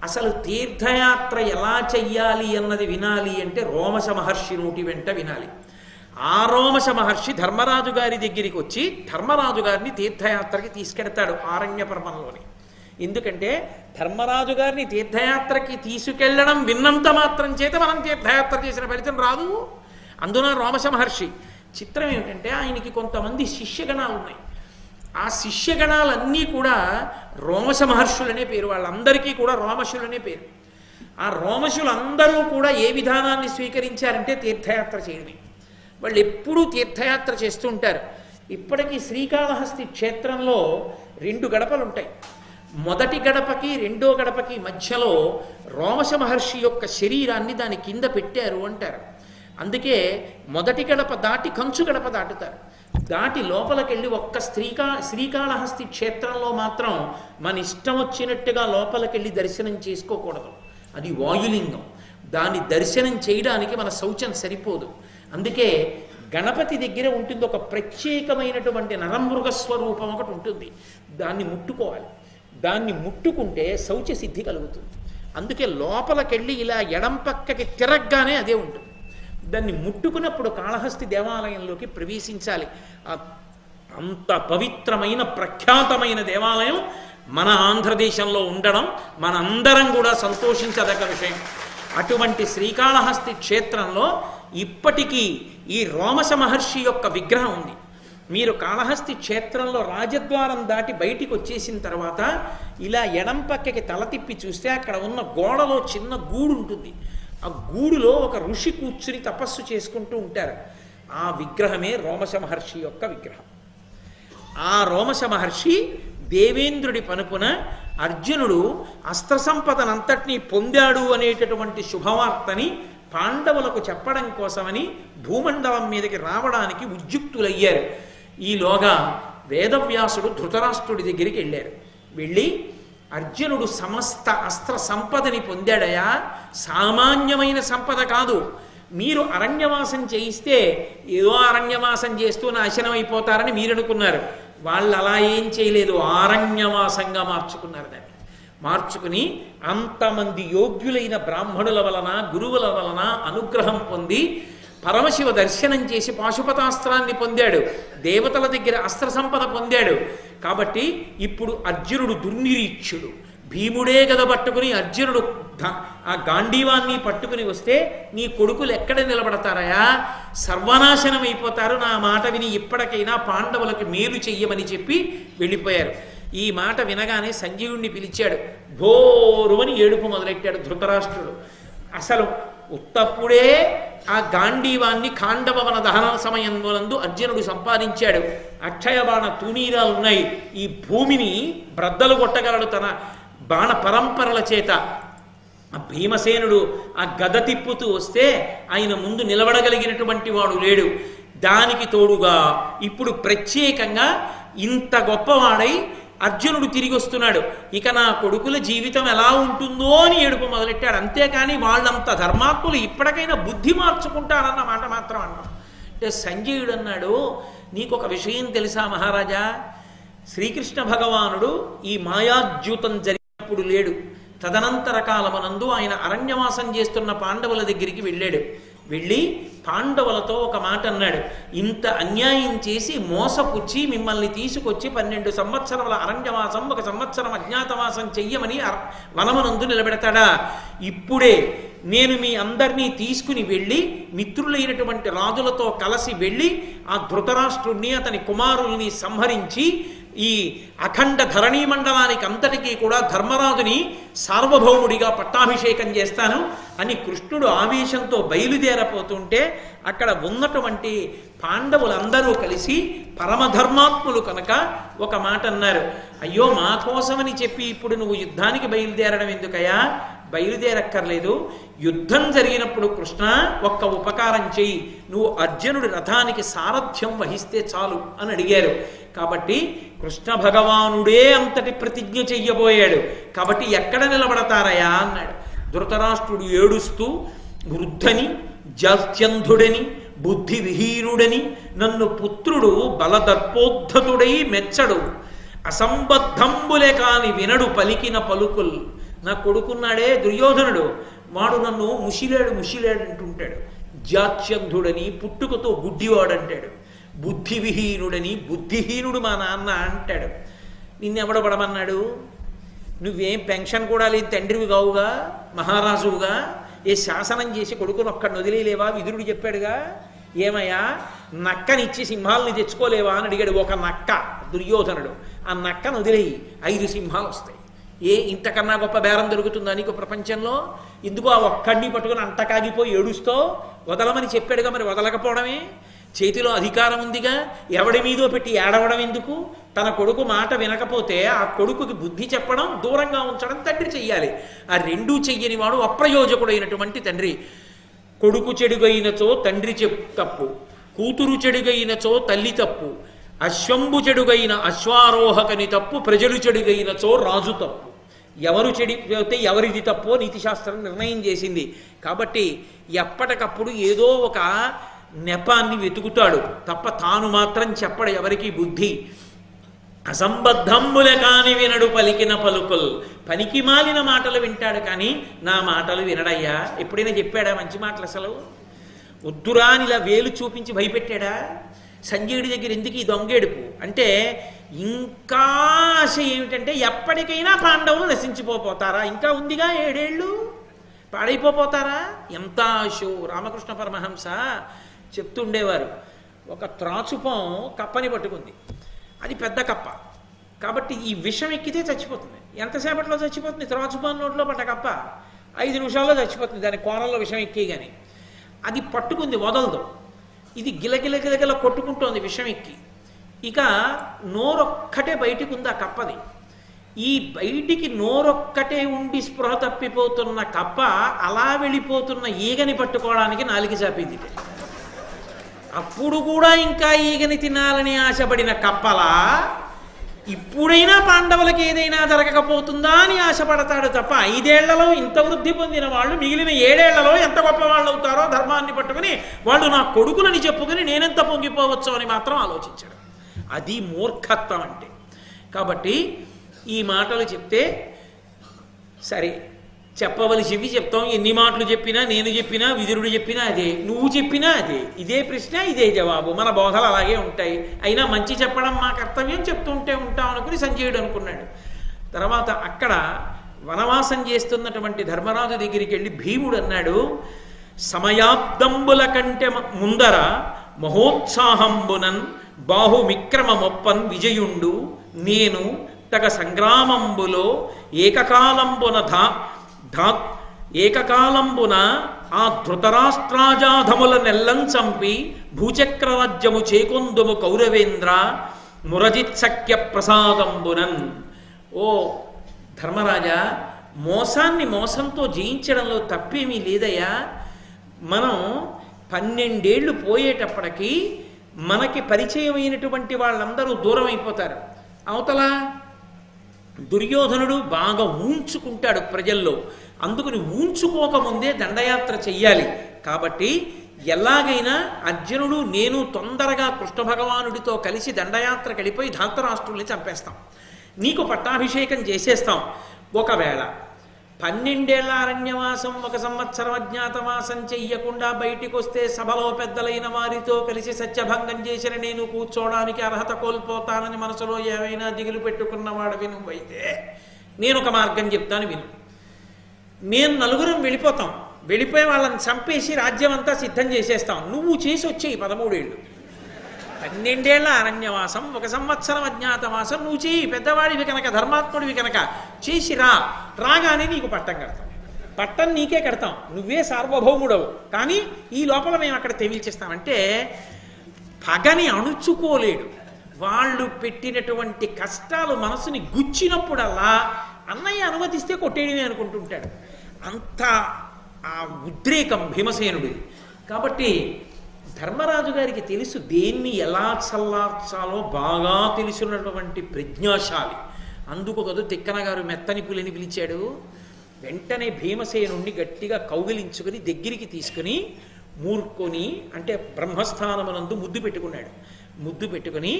అసలు తీర్థయాత్ర ఎలా చెయ్యాలి అన్నది వినాలి అంటే రోమశ మహర్షి నోటి వెంట వినాలి. ఆ రోమశ మహర్షి ధర్మరాజు గారి దగ్గరికి వచ్చి ధర్మరాజు గారిని తీర్థయాత్రకి తీసుకెడతాడు ఆరణ్య పర్వంలోని. ఎందుకంటే ధర్మరాజు గారిని తీర్థయాత్రకి తీసుకెళ్లడం విన్నంత మాత్రం చేత మనం తీర్థయాత్ర చేసిన ఫలితం రాదు. అందున రోమశ మహర్షి చిత్రం ఏమిటంటే, ఆయనకి కొంతమంది శిష్యగణాలు ఉన్నాయి. ఆ శిష్యగణాలన్నీ కూడా రోమశ మహర్షులనే పేరు, వాళ్ళందరికీ కూడా రోమశులనే పేరు. ఆ రోమశులందరూ కూడా ఏ విధానాన్ని స్వీకరించారంటే తీర్థయాత్ర చేయడమే. వాళ్ళు ఎప్పుడూ తీర్థయాత్ర చేస్తూ ఉంటారు. ఇప్పటికీ శ్రీకాళహస్తి క్షేత్రంలో 2 గడపలు ఉంటాయి. మొదటి గడపకి రెండో గడపకి మధ్యలో రోమశ మహర్షి యొక్క శరీరాన్ని దాని కింద పెట్టారు అంటారు. అందుకే మొదటి గడప దాటి కంచు గడప దాటుతారు. దాటి లోపలికెళ్ళి ఒక్క శ్రీకాళహస్తి క్షేత్రంలో మాత్రం మన ఇష్టం వచ్చినట్టుగా లోపలికెళ్ళి దర్శనం చేసుకోకూడదు. అది వాయులింగం. దాన్ని దర్శనం చేయడానికి మన శౌచం సరిపోదు. అందుకే గణపతి దగ్గర ఉంటుంది ఒక ప్రత్యేకమైనటువంటి నరమృగ స్వరూపం ఒకటి ఉంటుంది. దాన్ని ముట్టుకోవాలి. దాన్ని ముట్టుకుంటే శౌచ సిద్ధి కలుగుతుంది. అందుకే లోపలికెళ్ళి ఇలా ఎడం పక్కకి తిరగగానే అదే ఉంటుంది. దాన్ని ముట్టుకున్నప్పుడు కాళహస్తి దేవాలయంలోకి ప్రవేశించాలి. అంత పవిత్రమైన ప్రఖ్యాతమైన దేవాలయం మన ఆంధ్రదేశంలో ఉండడం మనందరం కూడా సంతోషించదగ్గ విషయం. అటువంటి శ్రీకాళహస్తి క్షేత్రంలో ఇప్పటికీ ఈ రోమశ మహర్షి యొక్క విగ్రహం ఉంది. మీరు కాళహస్తి క్షేత్రంలో రాజద్వారం దాటి బయటికి వచ్చేసిన తర్వాత ఇలా ఎడం పక్కకి తల తిప్పి చూస్తే అక్కడ ఉన్న గోడలో చిన్న గూడు ఉంటుంది. ఆ గూడులో ఒక ఋషి కూర్చుని తపస్సు చేసుకుంటూ ఉంటారు. ఆ విగ్రహమే రోమశ మహర్షి యొక్క విగ్రహం. ఆ రోమశ మహర్షి దేవేంద్రుడి పనుపున అర్జునుడు అస్త్ర సంపదనంతటినీ పొందాడు అనేటటువంటి శుభవార్తని పాండవులకు చెప్పడం కోసమని భూమండలం మీదకి రావడానికి ఉద్యుక్తులయ్యారు. ఈలోగా వేదవ్యాసుడు ధృతరాష్ట్రుడి దగ్గరికి వెళ్ళారు. వెళ్ళి అర్జునుడు సమస్త అస్త్ర సంపదని పొందాడయా, సామాన్యమైన సంపద కాదు. మీరు అరణ్యవాసం చేయిస్తే ఏదో అరణ్యవాసం చేస్తూ నాశనం అయిపోతారని మీరు అనుకున్నారు. వాళ్ళు అలా ఏం చేయలేదు, ఆరణ్యవాసంగా మార్చుకున్నారు. దాన్ని మార్చుకుని అంతమంది యోగ్యులైన బ్రాహ్మణుల వలన గురువుల వలన అనుగ్రహం పొంది పరమశివ దర్శనం చేసి పాశుపతాస్త్రాన్ని పొందాడు. దేవతల దగ్గర అస్త్ర సంపద పొందాడు. కాబట్టి ఇప్పుడు అర్జునుడు దుర్నిరీక్షుడు. భీముడే గద పట్టుకుని అర్జునుడు ఆ గాంధీవాన్ని పట్టుకుని వస్తే నీ కొడుకులు ఎక్కడ నిలబడతారయా, సర్వనాశనం అయిపోతారు. నా మాట విని ఇప్పటికైనా పాండవులకు మేలు చెయ్యమని చెప్పి వెళ్ళిపోయారు. ఈ మాట వినగానే సంజీవుణ్ణి పిలిచాడు. భోరువని ఏడుపు మొదలెట్టాడు ధృతరాష్ట్రుడు. అసలు ఉత్తప్పుడే ఆ గాంధీవాన్ని ఖాండవవన దహన సమయంలో అర్జునుడు సంపాదించాడు. అక్షయబాణ తూనీరాలు ఉన్నాయి. ఈ భూమిని బ్రద్దలు కొట్టగలడు తన బాణ పరంపరల చేత. ఆ భీమసేనుడు ఆ గద తిప్పుతూ వస్తే ఆయన ముందు నిలబడగలిగినటువంటి వాడు లేడు. దానికి తోడుగా ఇప్పుడు ప్రత్యేకంగా ఇంత గొప్పవాడై అర్జునుడు తిరిగి వస్తున్నాడు. ఇక నా కొడుకుల జీవితం ఎలా ఉంటుందో అని ఏడుపు మొదలెట్టాడు. అంతేకాని వాళ్ళంత ధర్మాత్ములు ఇప్పటికైనా బుద్ధి మార్చుకుంటారన్న మాట మాత్రం అన్నాం. అంటే సంజయుడు అన్నాడు, నీకొక విషయం తెలుసా మహారాజా, శ్రీకృష్ణ భగవానుడు ఈ మాయాద్యూతం జరిగినప్పుడు లేడు. తదనంతర కాలమనందు ఆయన అరణ్యవాసం చేస్తున్న పాండవుల దగ్గరికి వెళ్ళాడు. వెళ్ళి పాండవులతో ఒక మాట అన్నాడు, ఇంత అన్యాయం చేసి మోసపుచ్చి మిమ్మల్ని తీసుకొచ్చి 12 సంవత్సరముల అరణ్యవాసం 1 సంవత్సరం అజ్ఞాతవాసం చెయ్యమని వనమునందు నిలబెడతాడా? ఇప్పుడే నేను మీ అందరినీ తీసుకుని వెళ్ళి మిత్రులైనటువంటి రాజులతో కలిసి వెళ్ళి ఆ ధృతరాష్ట్రుణ్ణి అతని కుమారుల్ని సంహరించి ఈ అఖండ ధరణీ మండలానికి అంతటికీ కూడా ధర్మరాజుని సార్వభౌముడిగా పట్టాభిషేకం చేస్తాను అని కృష్ణుడు ఆవేశంతో బయలుదేరపోతుంటే అక్కడ ఉన్నటువంటి పాండవులందరూ కలిసి పరమధర్మాత్ములు కనుక ఒక మాట అన్నారు. అయ్యో మా కోసమని చెప్పి ఇప్పుడు నువ్వు యుద్ధానికి బయలుదేరడం ఎందుకయ్యా? బయలుదేరక్కర్లేదు. యుద్ధం జరిగినప్పుడు కృష్ణ ఒక్క ఉపకారం చెయ్యి, నువ్వు అర్జునుడి రథానికి సారథ్యం వహిస్తే చాలు అని అడిగారు. కాబట్టి కృష్ణ భగవానుడే అంతటి ప్రతిజ్ఞ చెయ్యబోయాడు. కాబట్టి ఎక్కడ నిలబడతారయా అన్నాడు. ధృతరాష్ట్రుడు ఏడుస్తూ, వృద్ధని జాత్యంధుడని బుద్ధి విహీనుడని నన్ను పుత్రుడు బలదర్పోద్ధతుడై మెచ్చడు, అసంబద్ధంబులే కాని వినడు పలికిన పలుకుల్. నా కొడుకున్నాడే దుర్యోధనుడు, వాడు నన్ను ముషిలేడు అంటుంటాడు. జాత్యంధుడని పుట్టుకతో గుడ్డివాడంటాడు. బుద్ధి విహీనుడని బుద్ధిహీనుడు మా నాన్న అంటాడు. నిన్నెవడబడమన్నాడు? నువ్వేం పెన్షన్ కూడా లేదు, తండ్రివి కావుగా, మహారాజువుగా ఏ శాసనం చేసి కొడుకును ఒక్కడిని వదిలేలేవా? విదురుడు చెప్పాడుగా. ఏమయ్యా నక్కనిచ్చి సింహాలని తెచ్చుకోలేవా అని అడిగాడు. ఒక నక్క దుర్యోధనుడు. ఆ నక్కను వదిలేయి 5 సింహాలు వస్తాయి. ఇంతకన్నా గొప్ప బేరం దొరుకుతుందా నీకు ప్రపంచంలో? ఎందుకు ఆ ఒక్కడిని పట్టుకుని అంటకాగిపోయి ఏడుస్తో? వదలమని చెప్పాడుగా, మరి వదలకపోవడమే. చేతిలో అధికారం ఉందిగా, ఎవడి మీదో పెట్టి ఏడవడం ఎందుకు? తన కొడుకు మాట వినకపోతే ఆ కొడుకుకి బుద్ధి చెప్పడం, దూరంగా ఉంచడం తండ్రి చెయ్యాలి. ఆ రెండూ చెయ్యని వాడు అప్రయోజకుడైనటువంటి తండ్రి. కొడుకు చెడుగైనచో తండ్రి తప్పు, కూతురు చెడుగైనచో తల్లి తప్పు, అశ్వంబు చెడుగైన అశ్వారోహకని తప్పు, ప్రజలు చెడుగైనచో రాజు తప్పు. ఎవరు చెడిపోతే ఎవరిది తప్పో నీతిశాస్త్రం నిర్ణయం చేసింది. కాబట్టి ఎప్పటికప్పుడు ఏదో ఒక నెపాన్ని వెతుకుతాడు తప్ప తాను మాత్రం చెప్పడు ఎవరికి బుద్ధి. అసంబద్ధంబుల కాని వినడు పలికిన పలుకుల్. పనికి మాలిన మాటలు వింటాడు కానీ నా మాటలు వినడయ్యా. ఎప్పుడైనా చెప్పాడా మంచి మాటలు? అసలు వద్దురా అని ఇలా వేలు చూపించి భయపెట్టాడా? సంజయుడి దగ్గర ఎందుకు ఈ దొంగేడుపు అంటే, ఇంకా ఆశ ఏమిటంటే ఎప్పటికైనా పాండవులు నశించిపోతారా, ఇంకా ఉందిగా 7 ఏళ్ళు, పాడైపోతారా, ఎంత ఆశో. రామకృష్ణ పరమహంస చెప్తుండేవారు, ఒక త్రాచుపం కప్పని పట్టుకుంది, అది పెద్ద కప్ప కాబట్టి ఈ విషం ఎక్కితే చచ్చిపోతుంది. ఎంతసేపట్లో చచ్చిపోతుంది? త్రాచుపం నోట్లో పడ్డ కప్ప 5 నిమిషాల్లో చచ్చిపోతుంది, దాని కోరల్లో విషం ఎక్కిగానే. అది పట్టుకుంది, వదలదు. ఇది గిలగిల గిలగిల కొట్టుకుంటోంది విషం ఎక్కి. ఇక నోరొక్కటే బయటికి ఉంది ఆ కప్పది. ఈ బయటికి నోరొక్కటే ఉండి స్పృహ తప్పిపోతున్న కప్ప అలా వెళ్ళిపోతున్న ఈగని పట్టుకోవడానికి నాలిక చాపింది. అప్పుడు కూడా ఇంకా ఈగని తినాలని ఆశపడిన కప్పలా ఇప్పుడైనా పాండవులకి ఏదైనా జరగకపోతుందా అని ఆశపడతాడు తప్ప 5 ఏళ్లలో ఇంత వృద్ధి పొందిన వాళ్ళు మిగిలిన 7 ఏళ్లలో ఎంత గొప్ప వాళ్ళు అవుతారో ధర్మాన్ని పట్టుకుని వాళ్ళు నా కొడుకులని చెప్పుకుని నేనెంత పొంగిపోవచ్చో అని మాత్రం ఆలోచించాడు. అది మూర్ఖత్వం అంటే. కాబట్టి ఈ మాటలు చెప్తే సరే చెప్పవలసివి చెప్తాం. ఎన్ని మాటలు చెప్పినా, నేను చెప్పినా, విదురుడు చెప్పినా అదే, నువ్వు చెప్పినా అదే, ఇదే ప్రశ్న ఇదే జవాబు. మన బోధలు అలాగే ఉంటాయి. అయినా మంచి చెప్పడం మా కర్తవ్యం, చెప్తుంటే ఉంటాం అనుకుని సంజయుడు అనుకున్నాడు. తర్వాత అక్కడ వనవాసం చేస్తున్నటువంటి ధర్మరాజు దగ్గరికి వెళ్ళి భీముడు అన్నాడు, సమయాబ్దంబుల కంటే ముందర మహోత్సాహంబునన్ బాహుమిక్రమమొప్పన్ విజయుండు నేను తగ సంగ్రామంబులో ఏకకాలంబున ఏకకాలంబున ఆ ధృతరాష్ట్రాజాధముల నెల్లం చంపి భూచక్రరాజ్యము చేకొందుము కౌరవేంద్ర మురజిత్సఖ్య ప్రసాదంబునన్. ఓ ధర్మరాజా, మోసాన్ని మోసంతో జయించడంలో తప్పేమీ లేదయ్యా. మనం 12 ఏళ్ళు పోయేటప్పటికీ మనకి పరిచయమైనటువంటి వాళ్ళందరూ దూరం అయిపోతారు. అవతల దుర్యోధనుడు బాగా ఊంచుకుంటాడు ప్రజల్లో, అందుకని ఊంచుకోకముందే దండయాత్ర చెయ్యాలి. కాబట్టి ఎలాగైనా అర్జునుడు నేను తొందరగా కృష్ణ భగవానుడితో కలిసి దండయాత్రకు వెళ్ళిపోయి ధార్తరాష్ట్రుల్ని చంపేస్తాం, నీకు పట్టాభిషేకం చేసేస్తాం. ఒకవేళ 12 ఏళ్ల అరణ్యవాసం 1 సంవత్సరం అజ్ఞాతవాసం చెయ్యకుండా బయటికి వస్తే సభలో పెద్దలైన వారితో కలిసి సత్యభంగం చేసిన నేను కూర్చోవడానికి అర్హత కోల్పోతానని మనసులో ఏమైనా దిగులు పెట్టుకున్నవాడివి నువ్వైతే నేను ఒక మార్గం చెప్తాను విను. మేము 4 వెళ్ళిపోతాం, వెళ్ళిపోయి వాళ్ళని చంపేసి రాజ్యం అంతా సిద్ధం చేసేస్తాం. నువ్వు చేసి వచ్చేయి 13 ఏళ్ళు. 12 ఏళ్ల అరణ్యవాసం 1 సంవత్సరం అజ్ఞాతవాసం నువ్వు చేయి, పెద్దవాడివి కనుక ధర్మాత్ముడివి కనుక చేసి రాగానే నీకు పట్టం కడతాం. పట్టం నీకే కడతాం, నువ్వే సార్వభౌముడవు. కానీ ఈ లోపల మేము అక్కడ తెవిల్చేస్తామంటే పగని అణుచుకోలేడు. వాళ్ళు పెట్టినటువంటి కష్టాలు మనసుని గుచ్చినప్పుడల్లా అన్నయ్య అనుమతిస్తే కొట్టేయడమే అనుకుంటుంటాడు. అంత ఆ ఉద్రేకం భీమసేనుడి. కాబట్టి ధర్మరాజు గారికి తెలుసు దేన్ని ఎలా చల్లార్చాలో బాగా తెలుసున్నటువంటి ప్రజ్ఞాశాలి. అందుకు కదా తిక్కన గారు మెత్తని పులిని పిలిచాడు. వెంటనే భీమసేనుణ్ణి గట్టిగా కౌగిలించుకుని దగ్గరికి తీసుకుని మూర్కొని అంటే బ్రహ్మస్థానమునందు ముద్దు పెట్టుకున్నాడు. ముద్దు పెట్టుకుని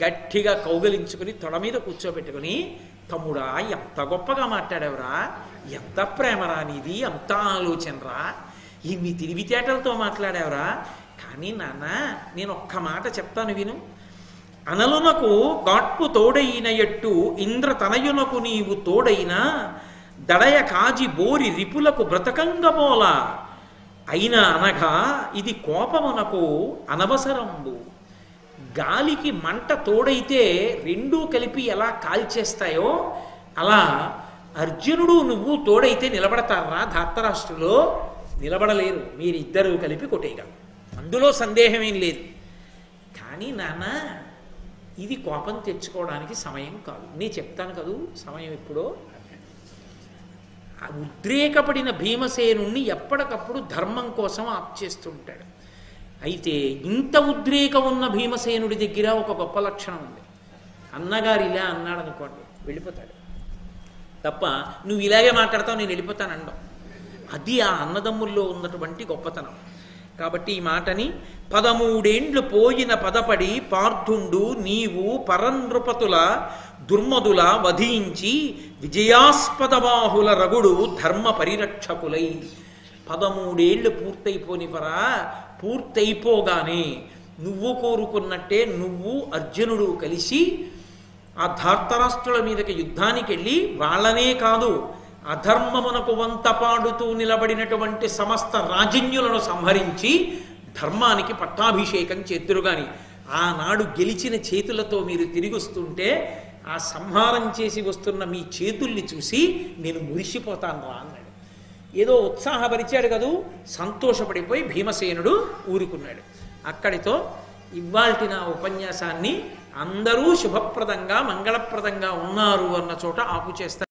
గట్టిగా కౌగిలించుకుని తొడ మీద కూర్చోబెట్టుకుని, తమ్ముడా ఎంత గొప్పగా మాట్లాడావురా, ఎంత ప్రేమరా నీది, ఎంత ఆలోచనరా, ఇన్ని తెలివితేటలతో మాట్లాడావురా. కానీ నాన్న నేను ఒక్క మాట చెప్తాను విను. అనలునకు గాట్పు తోడైన ఎట్టు ఇంద్ర తనయునకు నీవు తోడైన దడయ కాజి బోరి రిపులకు బ్రతకంగబోల అయినా అనగా ఇది కోపమునకు అనవసరంబు. గాలికి మంట తోడైతే రెండూ కలిపి ఎలా కాల్చేస్తాయో అలా అర్జునుడు నువ్వు తోడైతే నిలబడతారా ధార్తరాష్ట్రులో? నిలబడలేరు, మీరిద్దరూ కలిపి కొట్టేయగలరు, అందులో సందేహమేం లేదు. కానీ నాన్న ఇది కోపం తెచ్చుకోవడానికి సమయం కాదు, నేను చెప్తాను కదూ సమయం ఎప్పుడో. ఉద్రేకపడిన భీమసేనుణ్ణి ఎప్పటికప్పుడు ధర్మం కోసం ఆప్ చేస్తుంటాడు. అయితే ఇంత ఉద్రేకం ఉన్న భీమసేనుడి దగ్గర ఒక గొప్ప లక్షణం ఉంది. అన్నగారు ఇలా అన్నాడు అనుకోండి వెళ్ళిపోతాడు తప్ప, నువ్వు ఇలాగే మాట్లాడతావు నేను వెళ్ళిపోతాను అనడం. అది ఆ అన్నదమ్ముల్లో ఉన్నటువంటి గొప్పతనం. కాబట్టి ఈ మాటని 13 ఏండ్లు పోయిన పదపడి పార్థుండు నీవు పరనృపతుల దుర్మదుల వధించి విజయాస్పద బాహుల రగుడు ధర్మ పరిరక్షకులై. 13 ఏళ్ళు పూర్తయిపోనివరా, పూర్తయిపోగానే నువ్వు కోరుకున్నట్టే నువ్వు అర్జునుడు కలిసి ఆ ధార్తరాష్ట్రుల మీదకి యుద్ధానికి వెళ్ళి వాళ్ళనే కాదు, అధర్మమునకు వంత పాడుతూ నిలబడినటువంటి సమస్త రాజన్యులను సంహరించి ధర్మానికి పట్టాభిషేకం చేతురుగాని ఆనాడు గెలిచిన చేతులతో మీరు తిరిగి వస్తుంటే ఆ సంహారం చేసి వస్తున్న మీ చేతుల్ని చూసి నేను మురిసిపోతాను రా అన్నాడు. ఏదో ఉత్సాహపరిచాడు కదూ, సంతోషపడిపోయి భీమసేనుడు ఊరుకున్నాడు. అక్కడితో ఇవాల్టి నా ఉపన్యాసాన్ని అందరూ శుభప్రదంగా మంగళప్రదంగా ఉన్నారు అన్న చోట ఆపు చేస్తారు.